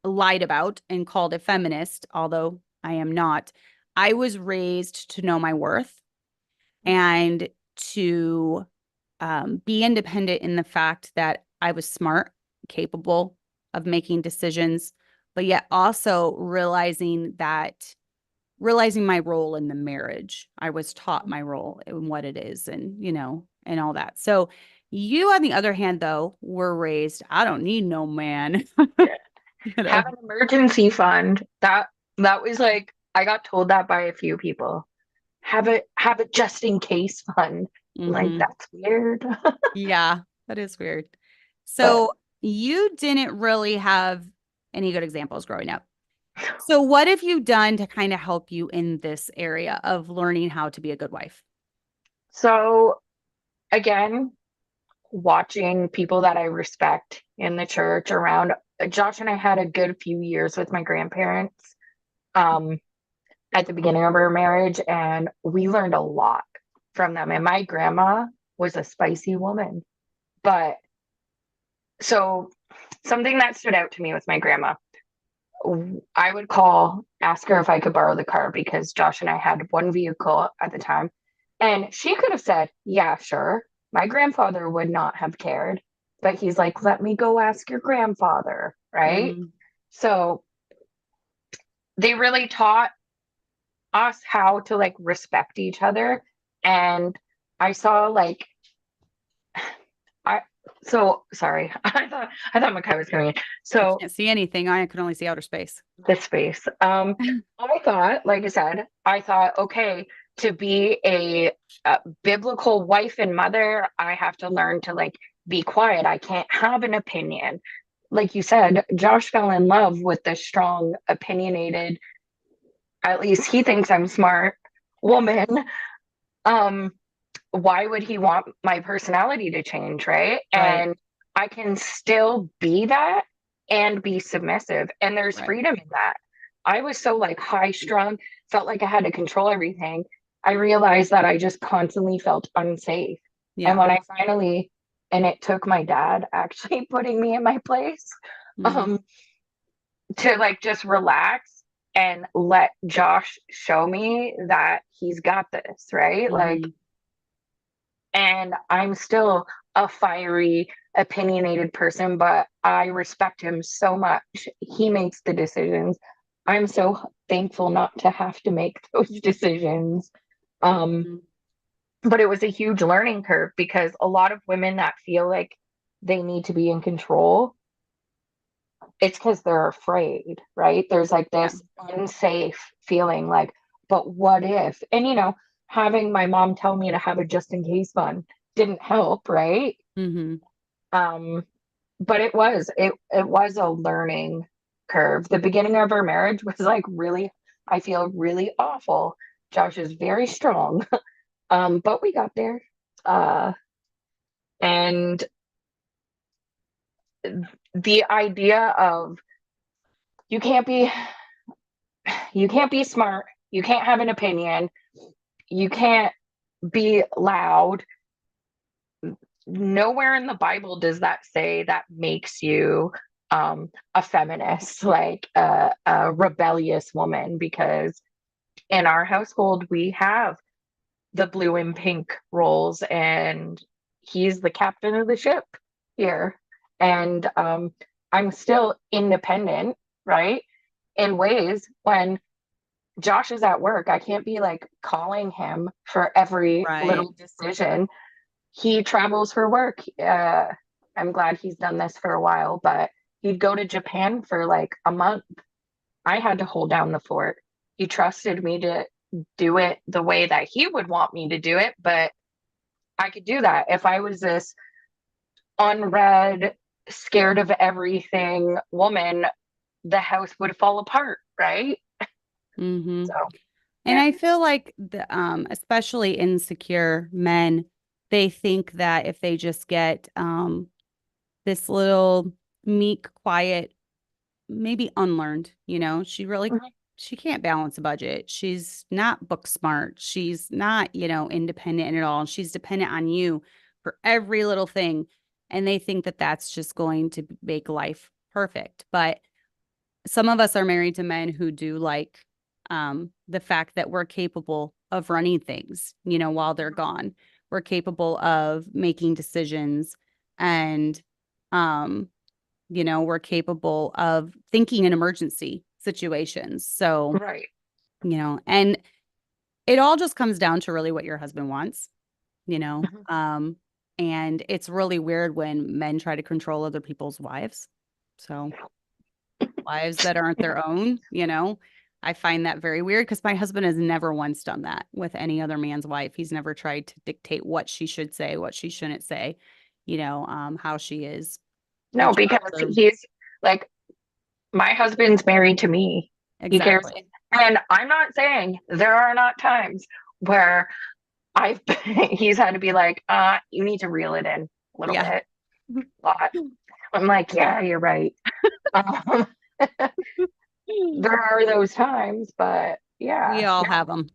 lied about and called a feminist, although I am not. I was raised to know my worth. and to be independent in the fact that I was smart, capable of making decisions, but yet also realizing my role in the marriage. I was taught my role and what it is and, and all that. So you, on the other hand, though, were raised, I don't need no man. Yeah. you Have know. an emergency fund. That was like I got told that by a few people. Have a just in case fund. Like hmm that's weird. Yeah, that is weird. But So you didn't really have any good examples growing up. So what have you done to kind of help you in this area of learning how to be a good wife? so again, watching people that I respect in the church around. Josh and I had a good few years with my grandparents um, at the beginning of our marriage, and we learned a lot from them. And my grandma was a spicy woman. But so something that stood out to me with my grandma, I would call, ask her if I could borrow the car because Josh and I had one vehicle at the time. And she could have said, yeah, sure. My grandfather would not have cared. But he's like, let me go ask your grandfather. Right. Mm, So they really taught us how to like respect each other. And I saw like, I, so sorry. I thought Makai was coming in. I So can't see anything. I can only see outer space. the space. I thought, like I said, I thought, okay, to be a biblical wife and mother, I have to learn to like be quiet. I can't have an opinion. Like you said, Josh fell in love with the strong, opinionated, at least he thinks I'm smart woman. Um, why would he want my personality to change, right? Right. And I can still be that and be submissive. And there's Right. freedom in that. I was so like high strung, felt like I had to control everything. I realized that I just constantly felt unsafe. And Yeah. when I finally, and it took my dad actually putting me in my place, hmm um, to like just relax and let Josh show me that he's got this, right? Like, hmm and I'm still a fiery, opinionated person, but I respect him so much. He makes the decisions. I'm so thankful not to have to make those decisions. Um, hmm but it was a huge learning curve because a lot of women that feel like they need to be in control, it's because they're afraid, right? There's like Yeah. this unsafe feeling like, but what if? And having my mom tell me to have a just in case fund didn't help, right? hmm Um, but it was a learning curve. The beginning of our marriage was like really, I feel really awful. Josh is very strong. But we got there. Uh, and the idea of you can't be you can't be smart, you can't have an opinion, you can't be loud. Nowhere in the Bible does that say that makes you a feminist, like a rebellious woman, because in our household, we have the blue and pink roles, and he's the captain of the ship here. And I'm still independent, right? In ways when Josh is at work, I can't be like calling him for every Right. little decision. He travels for work. I'm glad he's done this for a while, but he'd go to Japan for like a month. I had to hold down the fort. He trusted me to do it the way that he would want me to do it, but I could do that. If I was this unread, scared of everything woman, the house would fall apart, right? hmm So, And yeah. I feel like especially insecure men, they think that if they just get this little meek, quiet, maybe unlearned, Mhm. she can't balance a budget. She's not book smart. She's not, independent at all. She's dependent on you for every little thing. And they think that that's just going to make life perfect. But some of us are married to men who do like the fact that we're capable of running things, while they're gone. We're capable of making decisions, and, we're capable of thinking in emergency situations. So, Right. and it all just comes down to really what your husband wants, you know. Mhm. And it's really weird when men try to control other people's wives. So, wives that aren't their own, I find that very weird because my husband has never once done that with any other man's wife. He's never tried to dictate what she should say, what she shouldn't say, how she is. No, Which because are he's like, my husband's married to me. He cares. exactly. And I'm not saying there are not times where I've he's had to be like, you need to reel it in a little Yeah. bit. Lot. I'm like, yeah, you're right. Um, there are those times, but We yeah, all no, have them.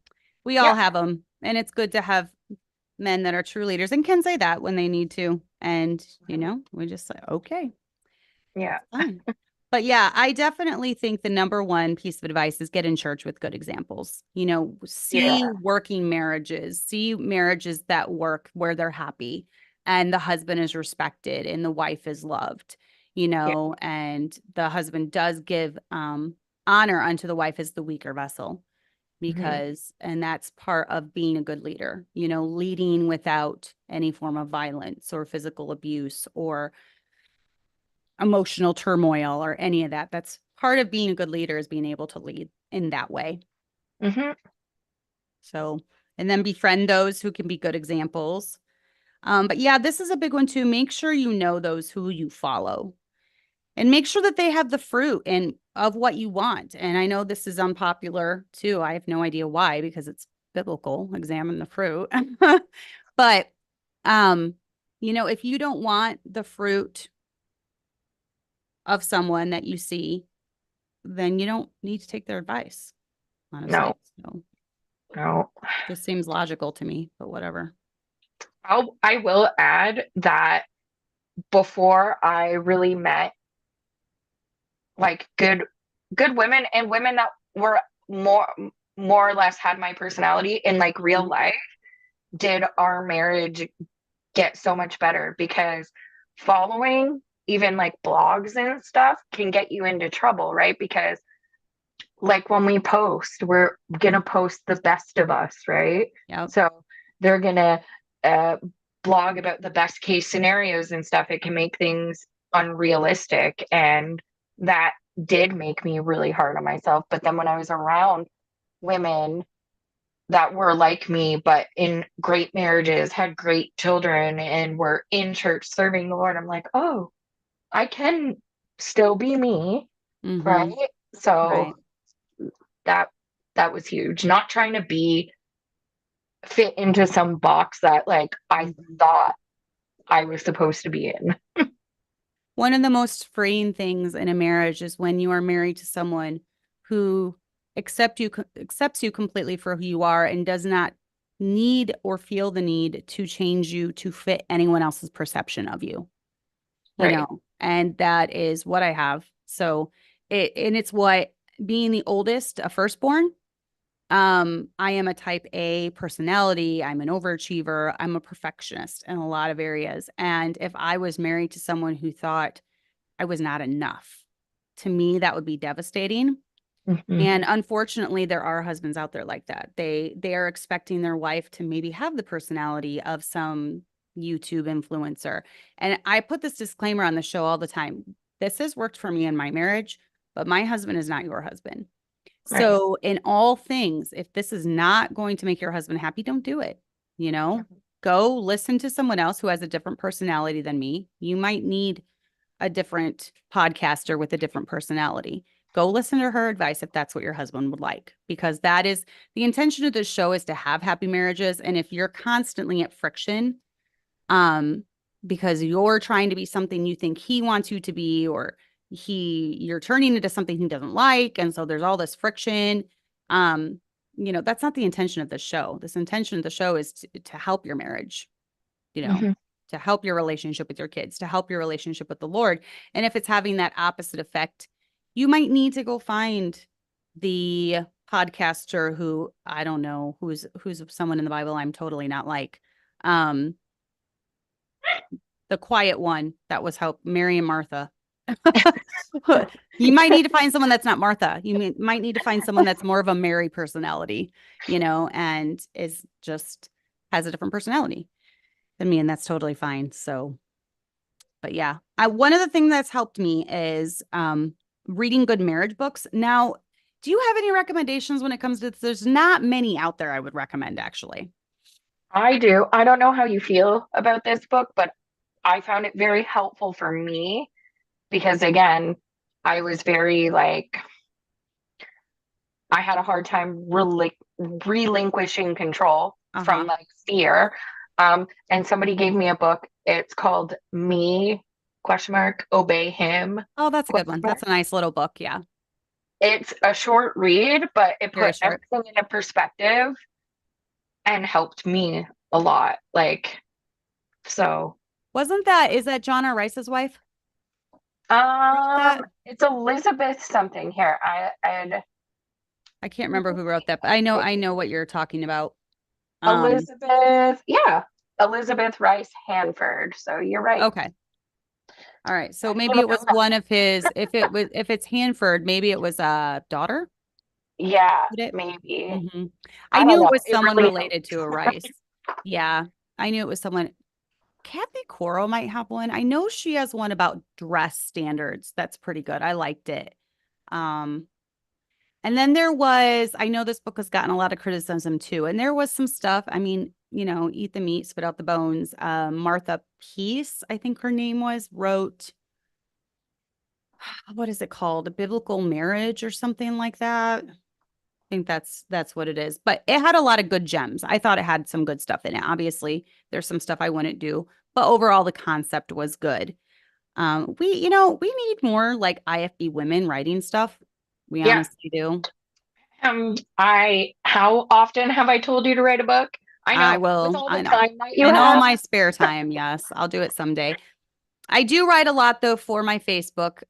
We all yep, have them. And it's good to have men that are true leaders and can say that when they need to. And, we just say, okay, yeah, that's fine. But yeah, I definitely think the number one piece of advice is get in church with good examples. yeah, See working marriages, see marriages that work where they're happy and the husband is respected and the wife is loved, yeah, and the husband does give honor unto the wife as the weaker vessel hmm and that's part of being a good leader, leading without any form of violence or physical abuse or emotional turmoil or any of that. That's part of being a good leader is being able to lead in that way. hmm So, and then befriend those who can be good examples. But yeah, this is a big one too. Make sure you know those who you follow and make sure that they have the fruit and of what you want. And I know this is unpopular too. I have no idea why, because it's biblical. Examine the fruit. But, if you don't want the fruit of someone that you see, then you don't need to take their advice, honestly. no, So no. just seems logical to me, but whatever. I will add that before I really met like good women and women that were more more or less had my personality in like real Mhm. life, did our marriage get so much better because following even like blogs and stuff can get you into trouble, right? Because like when we post, we're gonna post the best of us, right? Yep. So they're gonna uh, blog about the best case scenarios and stuff. It can make things unrealistic, and that did make me really hard on myself. But then when I was around women that were like me, but in great marriages, had great children, and were in church serving the Lord, I'm like, oh, I can still be me, right? Mm-hmm. So Right. that that was huge. Not trying to be fit into some box that like I Mhm. thought I was supposed to be in. One of the most freeing things in a marriage is when you are married to someone who accepts you completely for who you are and does not need or feel the need to change you to fit anyone else's perception of you, Right. and that is what I have. So it's what being the oldest, a firstborn. I am a type A personality. I'm an overachiever. I'm a perfectionist in a lot of areas. And if I was married to someone who thought I was not enough, to me, that would be devastating. hmm And unfortunately, there are husbands out there like that. They are expecting their wife to maybe have the personality of some YouTube influencer. And I put this disclaimer on the show all the time. This has worked for me in my marriage, but my husband is not your husband. Right. So, in all things, if this is not going to make your husband happy, don't do it. You know, go listen to someone else who has a different personality than me. You might need a different podcaster with a different personality. Go listen to her advice if that's what your husband would like, because that is the intention of this show is to have happy marriages. And if you're constantly at friction, um, because you're trying to be something you think he wants you to be, or you're turning into something he doesn't like, and so there's all this friction. Um, that's not the intention of the show. This intention of the show is to help your marriage, you know, hmm to help your relationship with your kids, to help your relationship with the Lord. And if it's having that opposite effect, you might need to go find the podcaster who I don't know who's someone in the Bible I'm totally not like. Um, the quiet one that was help Mary and Martha. You might need to find someone that's not Martha. Might need to find someone that's more of a Mary personality, and is just has a different personality than me, and that's totally fine. So, but yeah, one of the things that's helped me is reading good marriage books. Now, do you have any recommendations when it comes to this? There's not many out there I would recommend, actually. I do. I don't know how you feel about this book, but I found it very helpful for me because, again, I was very like, I had a hard time relinquishing control from Uh-huh. like fear. And somebody gave me a book. It's called Me, question mark, Obey Him, Oh, that's a good question one. mark. That's a nice little book. Yeah. It's a short read, but it Very put short. everything in a perspective and helped me a lot. Like, so, Is that John R. Rice's wife? Wrote that? it's Elizabeth something here. I can't remember who wrote that, but I know what you're talking about. Um, Elizabeth, yeah, Elizabeth Rice Hanford. So you're right. okay. All right. So I didn't maybe even it know was that. one of his, if it's Hanford, maybe it was a daughter. Yeah, Did it? maybe. Hmm. I I don't knew it know. was It someone really related helped. to a Rice. Yeah. I knew it was someone. Kathy Coral might have one. I know she has one about dress standards. That's pretty good. I liked it. Um, And then I know this book has gotten a lot of criticism too. And there was some stuff, I mean, eat the meat, spit out the bones. Martha Peace, I think her name was, wrote, what is it called? A Biblical Marriage or something like that. I think that's what it is. But it had a lot of good gems. I thought it had some good stuff in it. Obviously, there's some stuff I wouldn't do, but overall the concept was good. We need more like IFB women writing stuff. We Yeah. honestly do. How often have I told you to write a book? I I know, with will. all the I know. time that you In all have. my spare time, yes, I'll do it someday. I do write a lot though for my Facebook.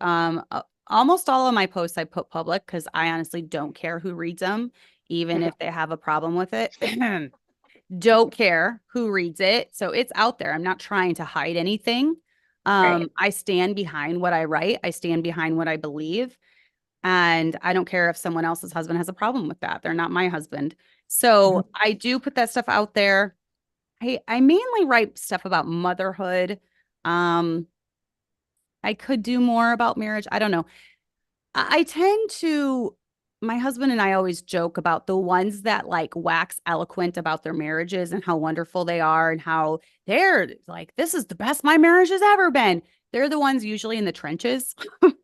Almost all of my posts I put public because I honestly don't care who reads them, even if they have a problem with it. Don't care who reads it. So it's out there. I'm not trying to hide anything. Right. I stand behind what I write. I stand behind what I believe. And I don't care if someone else's husband has a problem with that. They're not my husband. Mhm. So I do put that stuff out there. I mainly write stuff about motherhood. Um, I could do more about marriage. I don't know. I tend to, my husband and I always joke about the ones that like wax eloquent about their marriages and how wonderful they are and how they're like, this is the best my marriage has ever been. They're the ones usually in the trenches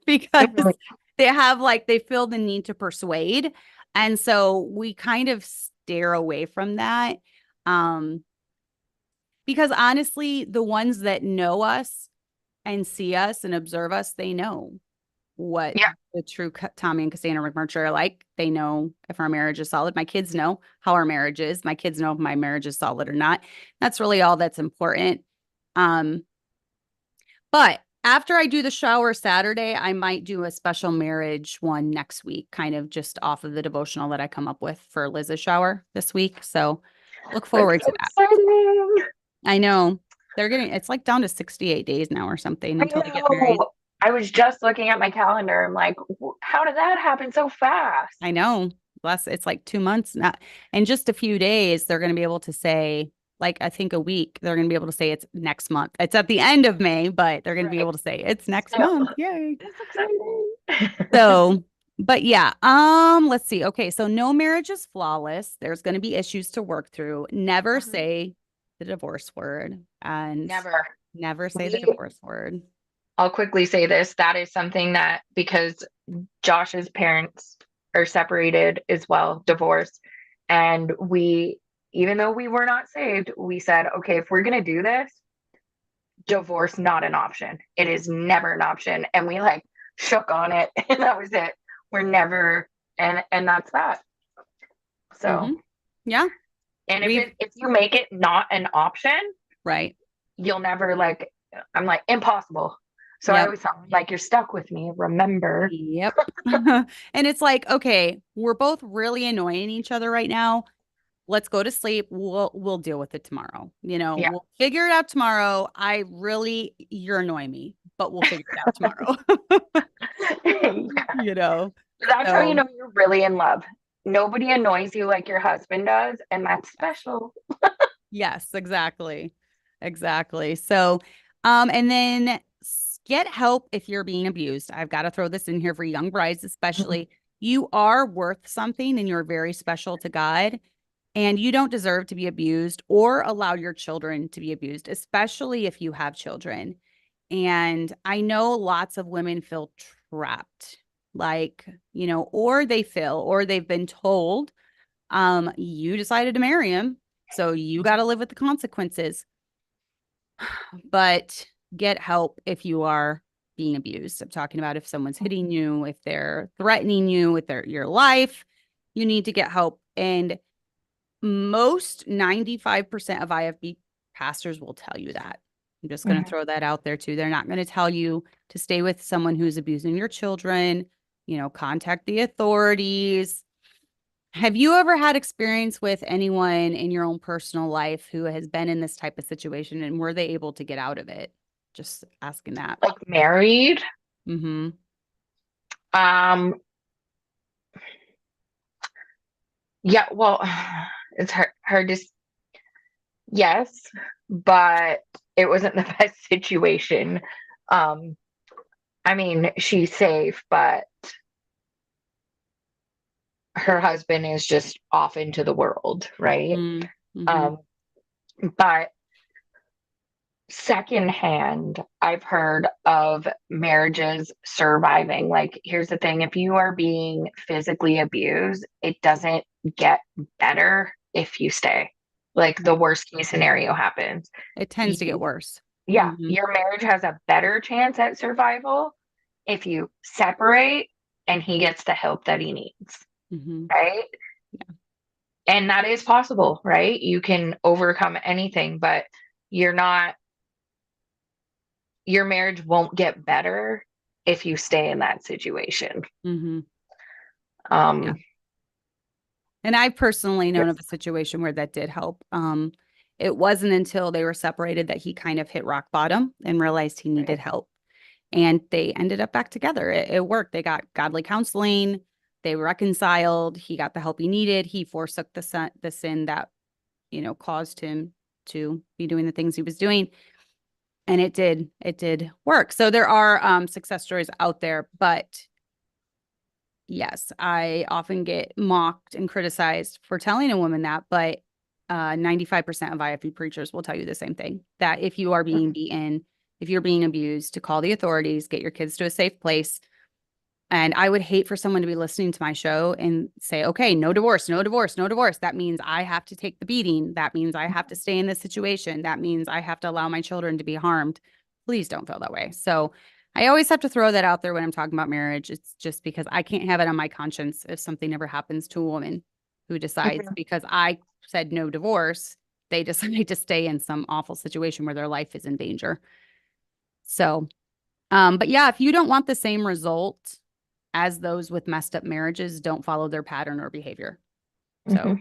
because Mhm. they feel the need to persuade. And so we kind of steer away from that. Um, because honestly, the ones that know us and see us and observe us, they know what Yeah. the true Tommy and Cassandra McMurtry are like. They know if our marriage is solid. My kids know how our marriage is. My kids know if my marriage is solid or not. That's really all that's important. Um, but after I do the shower Saturday, I might do a special marriage one next week, kind of just off of the devotional that I come up with for Liz's shower this week. So look That's forward so to that. exciting. I know it's like down to 68 days now or something I until they get married. know. I was just looking at my calendar. I'm like, how did that happen so fast? I know. Less, it's like 2 months. Not in just a few days, they're going to be able to say, like, I think a week, they're going to be able to say it's next month. It's at the end of May, but they're going to be Right. able to say it's next So month. Yay. it's exciting. So, but yeah, let's see. Okay, so no marriage is flawless. There's going to be issues to work through. Never Mhm. say the divorce word and Never. never say the We, divorce word. I'll quickly say this. That is something that because Josh's parents are separated as well, divorced. And even though we were not saved, we said, okay, if we're going to do this, divorce not an option. It is never an option. And we like shook on it and that was it. We're never and that's that. So, Hmm. Yeah, and we've if you make it not an option, right. you'll never like I'm like impossible. So I Yep. always thought, like, you're stuck with me. Remember? Yep. And it's like, okay, we're both really annoying each other right now. Let's go to sleep. We'll deal with it tomorrow. Yeah. We'll figure it out tomorrow. You're annoying me, but we'll figure it out tomorrow. you know. That's how you So know you're really in love. Nobody annoys you like your husband does, and that's special. yes, exactly. Exactly. So and then get help if you're being abused. I've got to throw this in here for young brides, especially. You are worth something and you're very special to God. And you don't deserve to be abused or allow your children to be abused, especially if you have children. And I know lots of women feel trapped, like, or they've been told, you decided to marry him, so you got to live with the consequences. But get help if you are being abused. I'm talking about if someone's hitting you, if they're threatening you with your life, you need to get help. And most 95% of IFB pastors will tell you that. I'm just going to Mhm. throw that out there too. They're not going to tell you to stay with someone who's abusing your children, contact the authorities. Have you ever had experience with anyone in your own personal life who has been in this type of situation and were they able to get out of it? Just asking that. Like married. Mm-hmm. Um, yeah, well, it's hard to yes, but it wasn't the best situation. Um, I mean, she's safe, but her husband is just off into the world, right? Mm-hmm. Um, but secondhand, I've heard of marriages surviving. Like, here's the thing, if you are being physically abused, it doesn't get better if you stay. Like, the Right. worst case scenario happens. It tends to get You, worse. yeah, Mm-hmm. your marriage has a better chance at survival if you separate and he gets the help that he needs, Mm-hmm. right? And that is possible, right? You can overcome anything, but you're not your marriage won't get better if you stay in that situation. Mm-hmm. Yeah. Um, And I personally known yes. of a situation where that did help. It wasn't until they were separated that he kind of hit rock bottom and realized he needed Right. help. And they ended up back together. It worked. They got godly counseling. They reconciled. He got the help he needed. He forsook the sin that, caused him to be doing the things he was doing. And it did work. So there are success stories out there, but yes, I often get mocked and criticized for telling a woman that, but 95% of IFB preachers will tell you the same thing, that if you are being beaten, if you're being abused, to call the authorities, get your kids to a safe place. And I would hate for someone to be listening to my show and say, okay, no divorce, no divorce, no divorce. That means I have to take the beating. That means I have to stay in this situation. That means I have to allow my children to be harmed. Please don't feel that way. So I always have to throw that out there when I'm talking about marriage. It's just because I can't have it on my conscience if something ever happens to a woman who decides Mhm. because I said no divorce, they decide to stay in some awful situation where their life is in danger. So, but yeah, if you don't want the same result as those with messed up marriages, don't follow their pattern or behavior. So,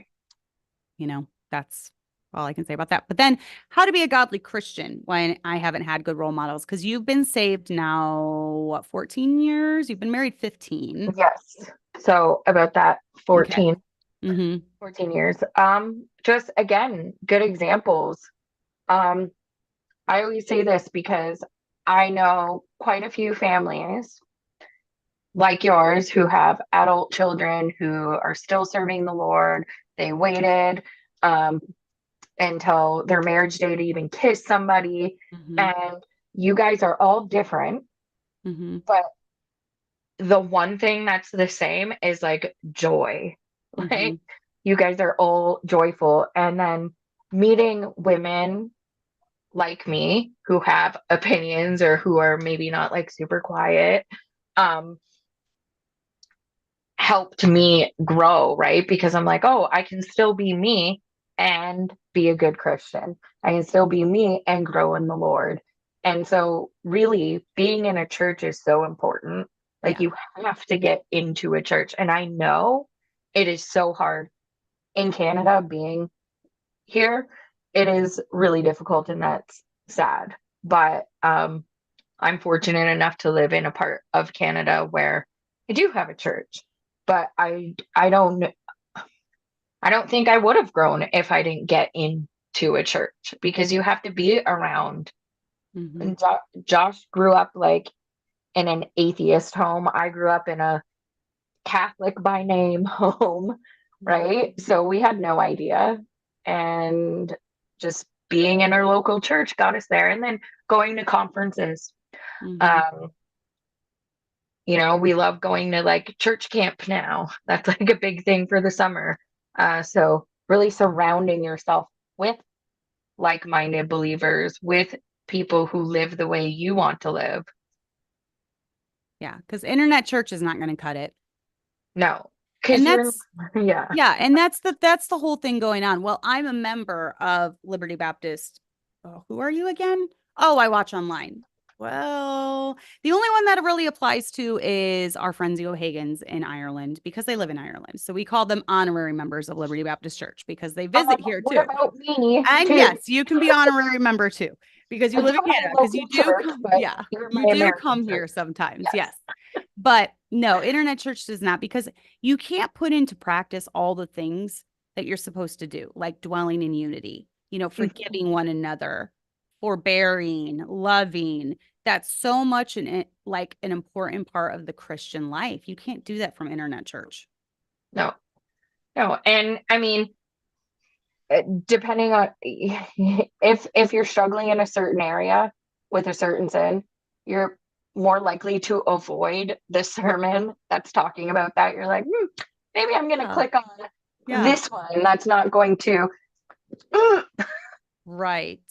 Mhm. that's all I can say about that. But then how to be a godly Christian when I haven't had good role models? Because you've been saved now, what, 14 years? You've been married 15. Yes. So about that Okay. 14, Mm-hmm. 14 years. Just again, good examples. Um, I always say this because I know quite a few families like yours who have adult children who are still serving the Lord. They waited. Until their marriage day to even kiss somebody. Mm-hmm. And you guys are all different, Mm-hmm. but the one thing that's the same is like joy. Mm-hmm. Like you guys are all joyful. And then meeting women like me who have opinions or who are maybe not like super quiet um helped me grow, right? Because I'm like, oh, I can still be me and be a good Christian. I can still be me and grow in the Lord. And so really being in a church is so important. Like Yeah. you have to get into a church. And I know it is so hard in Canada being here. It is really difficult and that's sad. But I'm fortunate enough to live in a part of Canada where I do have a church. But I don't think I would have grown if I didn't get into a church because you have to be around. Hmm. And Josh grew up like in an atheist home. I grew up in a Catholic by name home, right? So we had no idea. And just being in our local church got us there. And then going to conferences. Hmm. Um, we love going to like church camp now. That's like a big thing for the summer. So really surrounding yourself with like-minded believers, with people who live the way you want to live. Yeah. Because internet church is not going to cut it. No, And because yeah. yeah, and that's the whole thing going on. Well, I'm a member of Liberty Baptist. Oh, who are you again? Oh, I watch online. Well, the only one that really applies to is our friends the O'Hagans in Ireland because they live in Ireland. So we call them honorary members of Liberty Baptist Church because they visit here What too. about me And too? yes, you can be honorary member too because you I live go in to my Canada because you local do church, come, but yeah, you're you my do American come church. here sometimes. Yes. Yes. But no, internet church does not because you can't put into practice all the things that you're supposed to do, like dwelling in unity, Mhm. forgiving one another, forbearing, loving. That's so much like an important part of the Christian life. You can't do that from internet church. No, no. And I mean, depending on if you're struggling in a certain area with a certain sin, you're more likely to avoid the sermon that's talking about that. You're like, maybe I'm going to Yeah. click on Yeah. this one that's not going to. Right.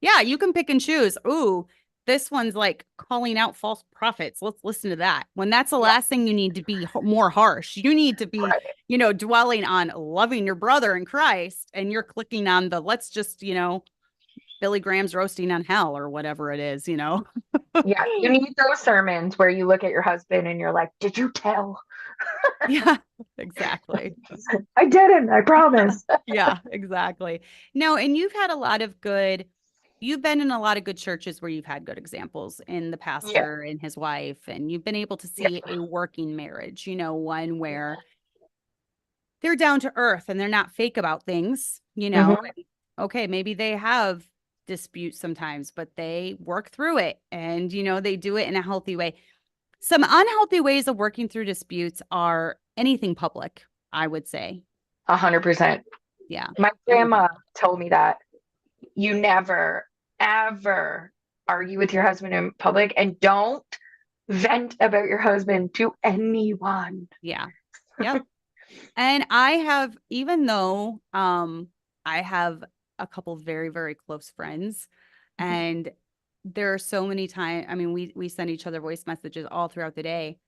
Yeah, you can pick and choose. Ooh, this one's like calling out false prophets. Let's listen to that. When that's the Yeah, last thing you need to be more harsh. You need to be, right. dwelling on loving your brother in Christ, and you're clicking on the let's just, Billy Graham's roasting on hell or whatever it is. Yeah, you need those sermons where you look at your husband and you're like, "Did you tell?" Yeah, exactly. I didn't. I promise. Yeah, exactly. No, and you've been in a lot of good churches where you've had good examples in the Yeah, pastor and his wife, and you've been able to yeah, see a working marriage, one where they're down to earth and they're not fake about things. hmm And okay, maybe they have disputes sometimes, but they work through it and, they do it in a healthy way. Some unhealthy ways of working through disputes are anything public, I would say. 100%. Yeah, My everything. grandma told me that you never, ever argue with your husband in public and don't vent about your husband to anyone. Yeah. Yep. And I have, even though I have a couple very, very close friends, and there are so many times, I mean, we send each other voice messages all throughout the day.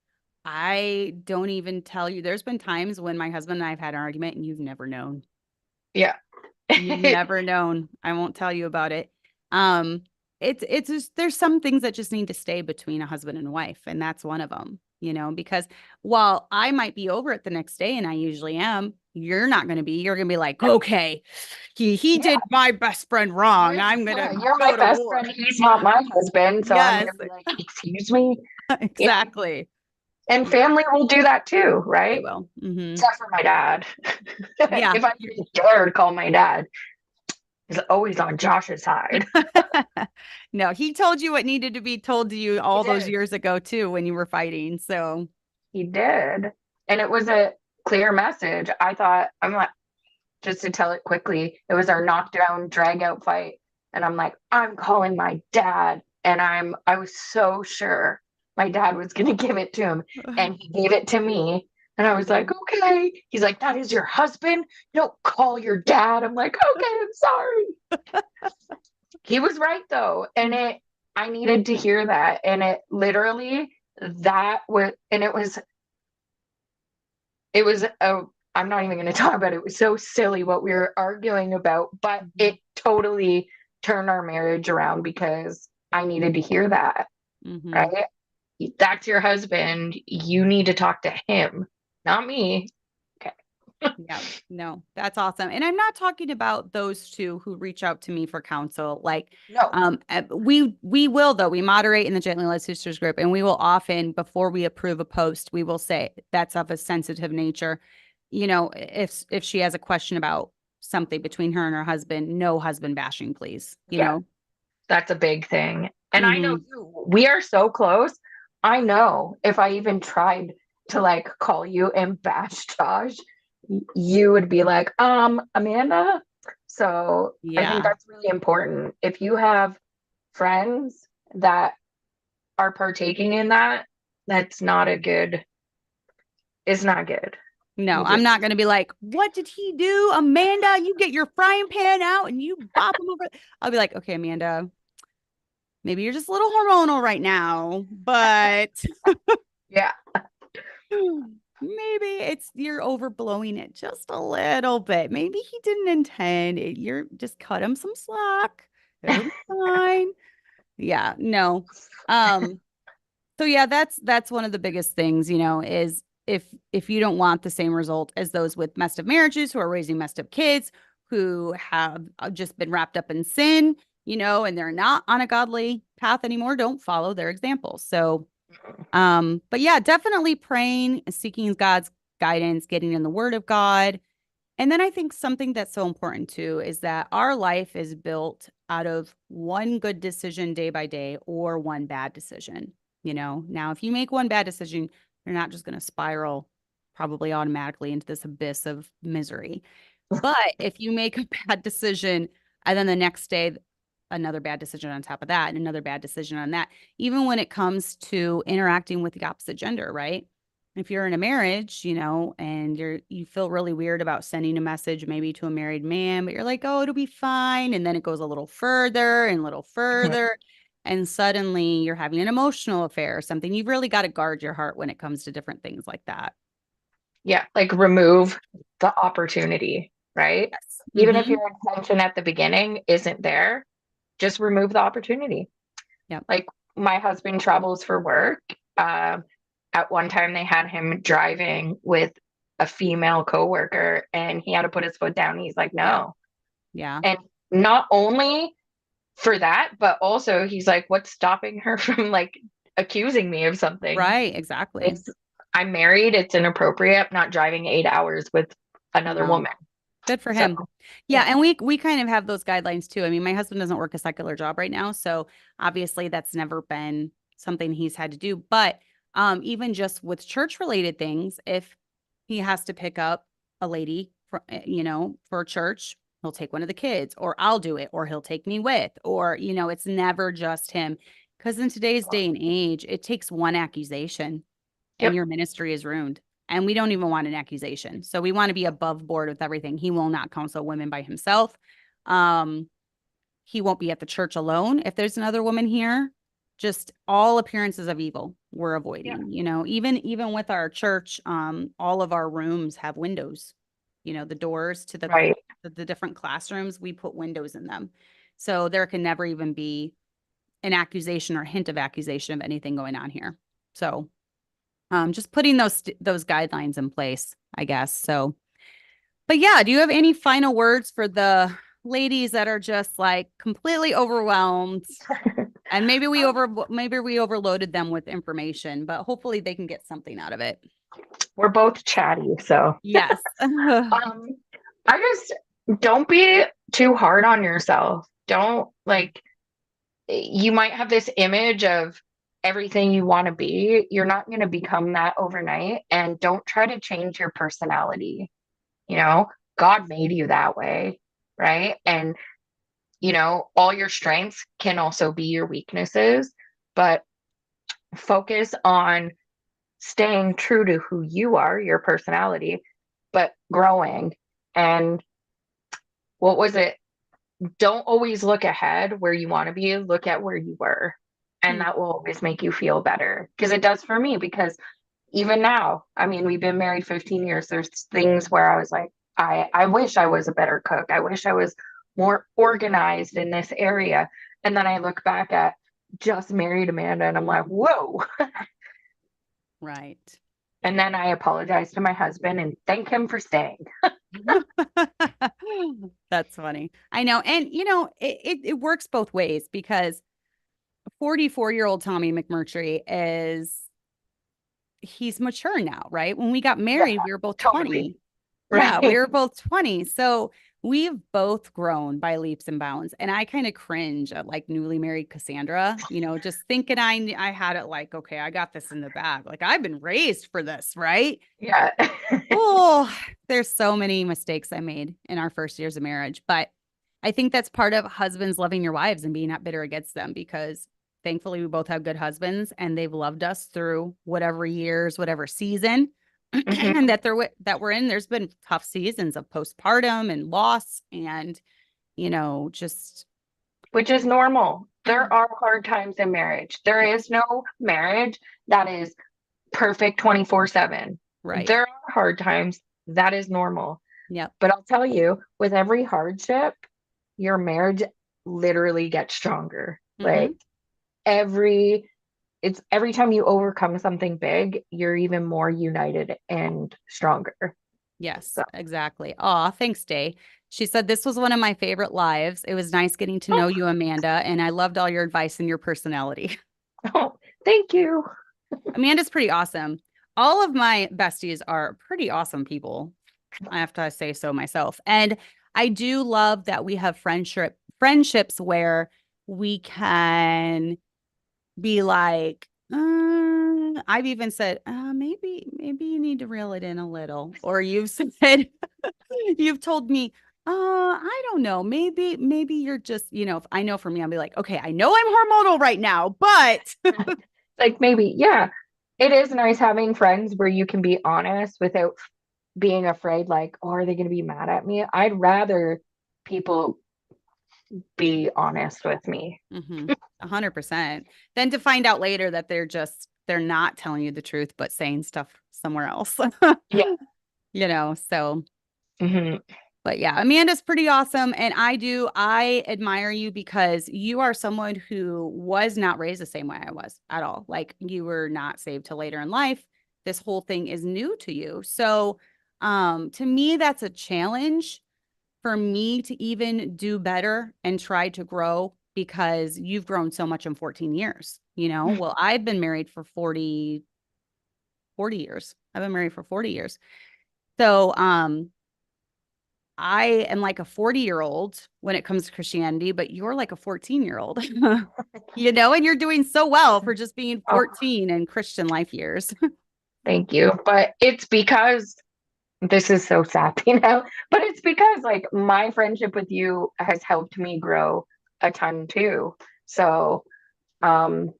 I don't even tell you. There's been times when my husband and I have had an argument and you've never known. Yeah. You've never known. I won't tell you about it. Um, it's just there's some things that just need to stay between a husband and wife, and that's one of them, because while I might be over it the next day, and I usually am, you're not going to be. You're going to be like, okay, he Yeah. did my best friend wrong. I'm going to You're my go to best war. friend. He's not my husband. So I'm Yes, going to be like, excuse me. You know, exactly. and Yeah, family will do that too, they right? will. Except for my dad. Yeah. If I even dare to call my dad, he's always on Josh's side. No, he told you what needed to be told to you He all those did. years ago too when you were fighting. So, He did. And it was a clear message. I thought, I'm like, just to tell it quickly, it was our knockdown, drag out fight. And I'm like, I'm calling my dad. And I was so sure my dad was going to give it to him. And he gave it to me. And I was like, Mhm. okay. He's like, that is your husband. You don't call your dad. I'm like, okay, I'm sorry. He was right though. I needed to hear that. And it literally, that was, and it was I'm not even going to talk about it. It was so silly what we were arguing about, but Mhm. it totally turned our marriage around because I needed to hear that, Mm-hmm. right? That's your husband. You need to talk to him, not me. Okay. Yeah, no, that's awesome. And I'm not talking about those two who reach out to me for counsel. Like, No. we will though, we moderate in the Gently Led Sisters group, and we will often, before we approve a post, we will say that's of a sensitive nature. You know, if she has a question about something between her and her husband, no husband bashing, please. You Yeah, know. that's a big thing. And I know Mm-hmm. you, we are so close. I know if I even tried to like call you and bash Josh, you would be like, Amanda. So I think Yeah. that's really important. If you have friends that are partaking in that, that's not a good, it's not good. No, You I'm just, not going to be like, what did he do? Amanda, you get your frying pan out and you bop him over. I'll be like, okay, Amanda, maybe you're just a little hormonal right now, but yeah, maybe it's you're overblowing it just a little bit. Maybe he didn't intend it. You're just cut him some slack. It'll be fine. Yeah, no. Um, so yeah, that's one of the biggest things, you know, is if you don't want the same result as those with messed up marriages who are raising messed up kids who have just been wrapped up in sin, you know, and they're not on a godly path anymore, don't follow their examples. So, but yeah, definitely praying, seeking God's guidance, getting in the word of God. And then I think something that's so important too is that our life is built out of one good decision day by day or one bad decision. You know, now if you make one bad decision, you're not just going to spiral probably automatically into this abyss of misery. But if you make a bad decision and then the next day, another bad decision on top of that, and another bad decision on that, even when it comes to interacting with the opposite gender, right? If you're in a marriage, you know, and you feel really weird about sending a message maybe to a married man, but you're like, oh, it'll be fine. And then it goes a little further and a little further. And suddenly you're having an emotional affair or something. You've really got to guard your heart when it comes to different things like that. yeah, like remove the opportunity, right? Yes. Even if Mm-hmm. your intention at the beginning isn't there, just remove the opportunity. Yep. Like my husband travels for work. At one time, they had him driving with a female coworker, and he had to put his foot down. He's like, Yeah. no. Yeah. And not only for that, but also he's like, what's stopping her from like accusing me of something? Right. Exactly. It's I'm married. It's inappropriate. I'm not driving 8 hours with another No. woman. Good for So him. Yeah, yeah, and we kind of have those guidelines too. I mean, my husband doesn't work a secular job right now, so obviously that's never been something he's had to do. But even just with church related things, if he has to pick up a lady for, you know, for church, he'll take one of the kids, or I'll do it, or he'll take me with, or you know, it's never just him. Because in today's day and age, it takes one accusation and yep. your ministry is ruined. And we don't even want an accusation. So we want to be above board with everything. He will not counsel women by himself. Um, he won't be at the church alone. If there's another woman here, just all appearances of evil we're Yeah. avoiding. You know, even with our church, all of our rooms have windows. You know, the doors to Right. the different classrooms, we put windows in them. So there can never even be an accusation or hint of accusation of anything going on here. So just putting those guidelines in place, I guess. So, but yeah, do you have any final words for the ladies that are just like completely overwhelmed? And maybe we overloaded them with information, but hopefully they can get something out of it. We're both chatty, so Yes. um I just don't be too hard on yourself. Don't like you might have this image of everything you want to be. You're not going to become that overnight, and don't try to change your personality. You know, God made you that way, right? And all your strengths can also be your weaknesses, but focus on staying true to who you are, your personality, but growing. And what was it? Don't always look ahead where you want to be, look at where you were. And Hmm. that will always make you feel better because it does for me. Because even now, I mean, we've been married 15 years. There's things where I was like, I wish I was a better cook. I wish I was more organized in this area. And then I look back at just married Amanda, and I'm like, whoa. Right. And then I apologized to my husband and thank him for staying. That's funny. I know. And it works both ways because 44-year-old Tommy McMurtry he's mature now, right? When we got Yeah, married, we were both totally. 20. Yeah, we Right. were both 20. So we've both grown by leaps and bounds. And I kind of cringe at like newly married Cassandra, just thinking I had it like, okay, I got this in the bag. Like I've been raised for this, right? Yeah. Oh, there's so many mistakes I made in our first years of marriage, but I think that's part of husbands loving your wives and being not bitter against them because thankfully we both have good husbands and they've loved us through whatever years, whatever season Mhm. that we're in. There's been tough seasons of postpartum and loss and just Which is normal. There are hard times in marriage. There is no marriage that is perfect 24/7. right. There are hard times. That is normal. Yep. But I'll tell you, with every hardship, your marriage literally gets stronger. Hmm. Like every every time you overcome something big, you're even more united and stronger. Yes, So, exactly. Aw, thanks, Day. She said this was one of my favorite lives. It was nice getting to know you, Amanda, and I loved all your advice and your personality. oh, thank you. Amanda's pretty awesome. All of my besties are pretty awesome people. I have to say so myself. And I do love that we have friendships where we can be like, I've even said, maybe you need to reel it in a little. Or you've said, you've told me, I don't know, maybe you're just, if I know for me, I'll be like, okay, I know I'm hormonal right now, but Like maybe, yeah, it is nice having friends where you can be honest without being afraid, like, oh, are they going to be mad at me? I'd rather people be honest with me. 100%. Then to find out later that they're not telling you the truth, but saying stuff somewhere else, Yeah. so, Hmm. but yeah, Amanda's pretty awesome. And I admire you because you are someone who was not raised the same way I was at all. Like you were not saved till later in life. This whole thing is new to you. So, to me, that's a challenge for me to even do better and try to grow because you've grown so much in 14 years. Well, I've been married for 40 years. I've been married for 40 years. So, I am like a 40-year-old when it comes to Christianity, but you're like a 14-year-old, and you're doing so well for just being Oh, 14 in Christian life years. thank you. But it's because this is so sappy now, but it's because like my friendship with you has helped me grow a ton too. So, um,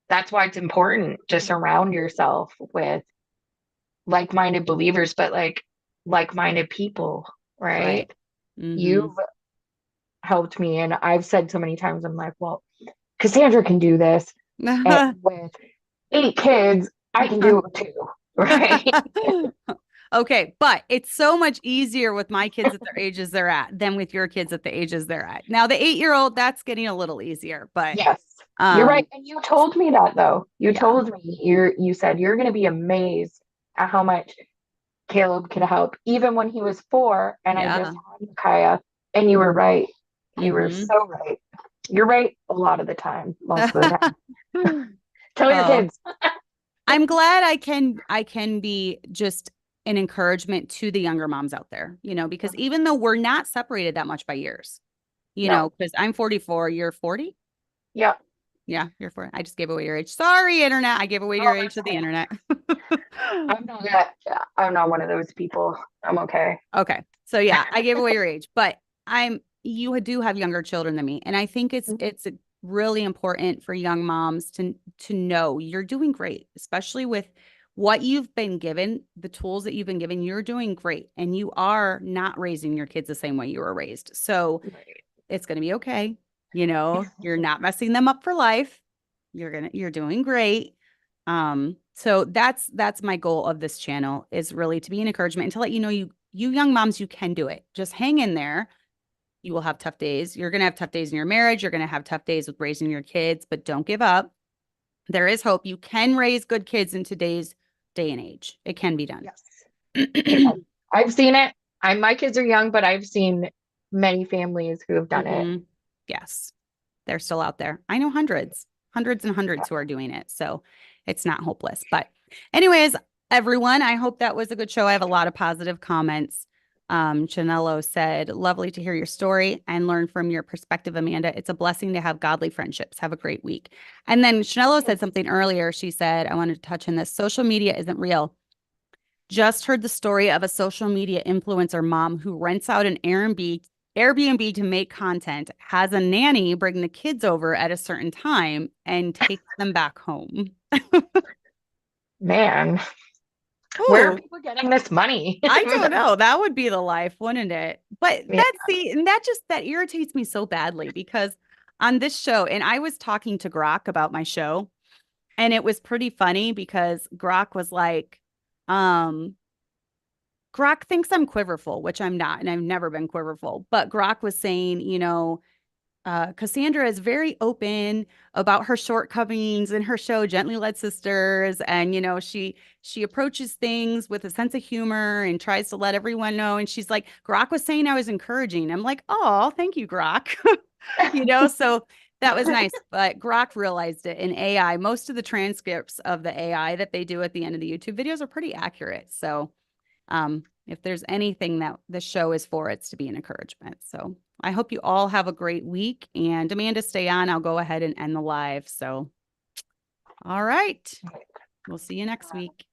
that's why it's important to surround yourself with like-minded believers, but like-minded people, Right. right? Hmm. You've helped me, and I've said so many times, I'm like, well, Cassandra can do this, and with 8 kids, I can do it too, right? Okay, but it's so much easier with my kids at their ages they're at than with your kids at the ages they're at. Now, the 8-year-old, that's getting a little easier, but Yes, you're right. um, And you told me that though. You yeah, told me you said you're going to be amazed at how much Caleb could help, even when he was 4, and I just yeah. had Micaiah, and you were right. You were Hmm. so right. You're right a lot of the time, most of the time. Tell your Oh, kids. I'm glad I can be just an encouragement to the younger moms out there, because even though we're not separated that much by years, No. because I'm 44, you're 40. Yeah. Yeah, you're 40. I just gave away your age. Sorry, internet. I gave away Oh, your age that's to the okay. internet. I'm not one of those people. I'm okay. Okay. So yeah, I gave away your age, but you do have younger children than me. And I think it's really important for young moms to know you're doing great, especially with what you've been given, the tools that you've been given, you're doing great. And you are not raising your kids the same way you were raised. So Right. it's gonna be okay. You're not messing them up for life. You're doing great. So that's my goal of this channel is really to be an encouragement and to let you know you young moms, you can do it. Just hang in there. You will have tough days. You're going to have tough days in your marriage. You're going to have tough days with raising your kids, but don't give up. There is hope. You can raise good kids in today's day and age. It can be done. Yes. Yes. I've seen it. My kids are young, but I've seen many families who have done it. Yes. They're still out there. I know hundreds and hundreds who are doing it. So it's not hopeless. But anyways, everyone, I hope that was a good show. I have a lot of positive comments. Chanello said, lovely to hear your story and learn from your perspective, Amanda. It's a blessing to have godly friendships. Have a great week. And then Chanello said something earlier. She said, I wanted to touch on this. Social media isn't real. Just heard the story of a social media influencer mom who rents out an Airbnb to make content, has a nanny bring the kids over at a certain time and takes them back home. Man, where are people getting this money? I don't know. That would be the life, wouldn't it? But Yeah. that irritates me so badly because on this show, and I was talking to Grok about my show, and it was pretty funny because Grok was like, Grok thinks I'm quiverful, which I'm not, and I've never been quiverful. But Grok was saying, Cassandra is very open about her shortcomings in her show, Gently Led Sisters. And, she approaches things with a sense of humor and tries to let everyone know. And she's like, Grok was saying I was encouraging. I'm like, oh, thank you, Grok. So that was nice. But Grok realized it in AI. Most of the transcripts of the AI that they do at the end of the YouTube videos are pretty accurate. So if there's anything that the show is for, it's to be an encouragement. So I hope you all have a great week. And Amanda, stay on. I'll go ahead and end the live. So, all right. We'll see you next week.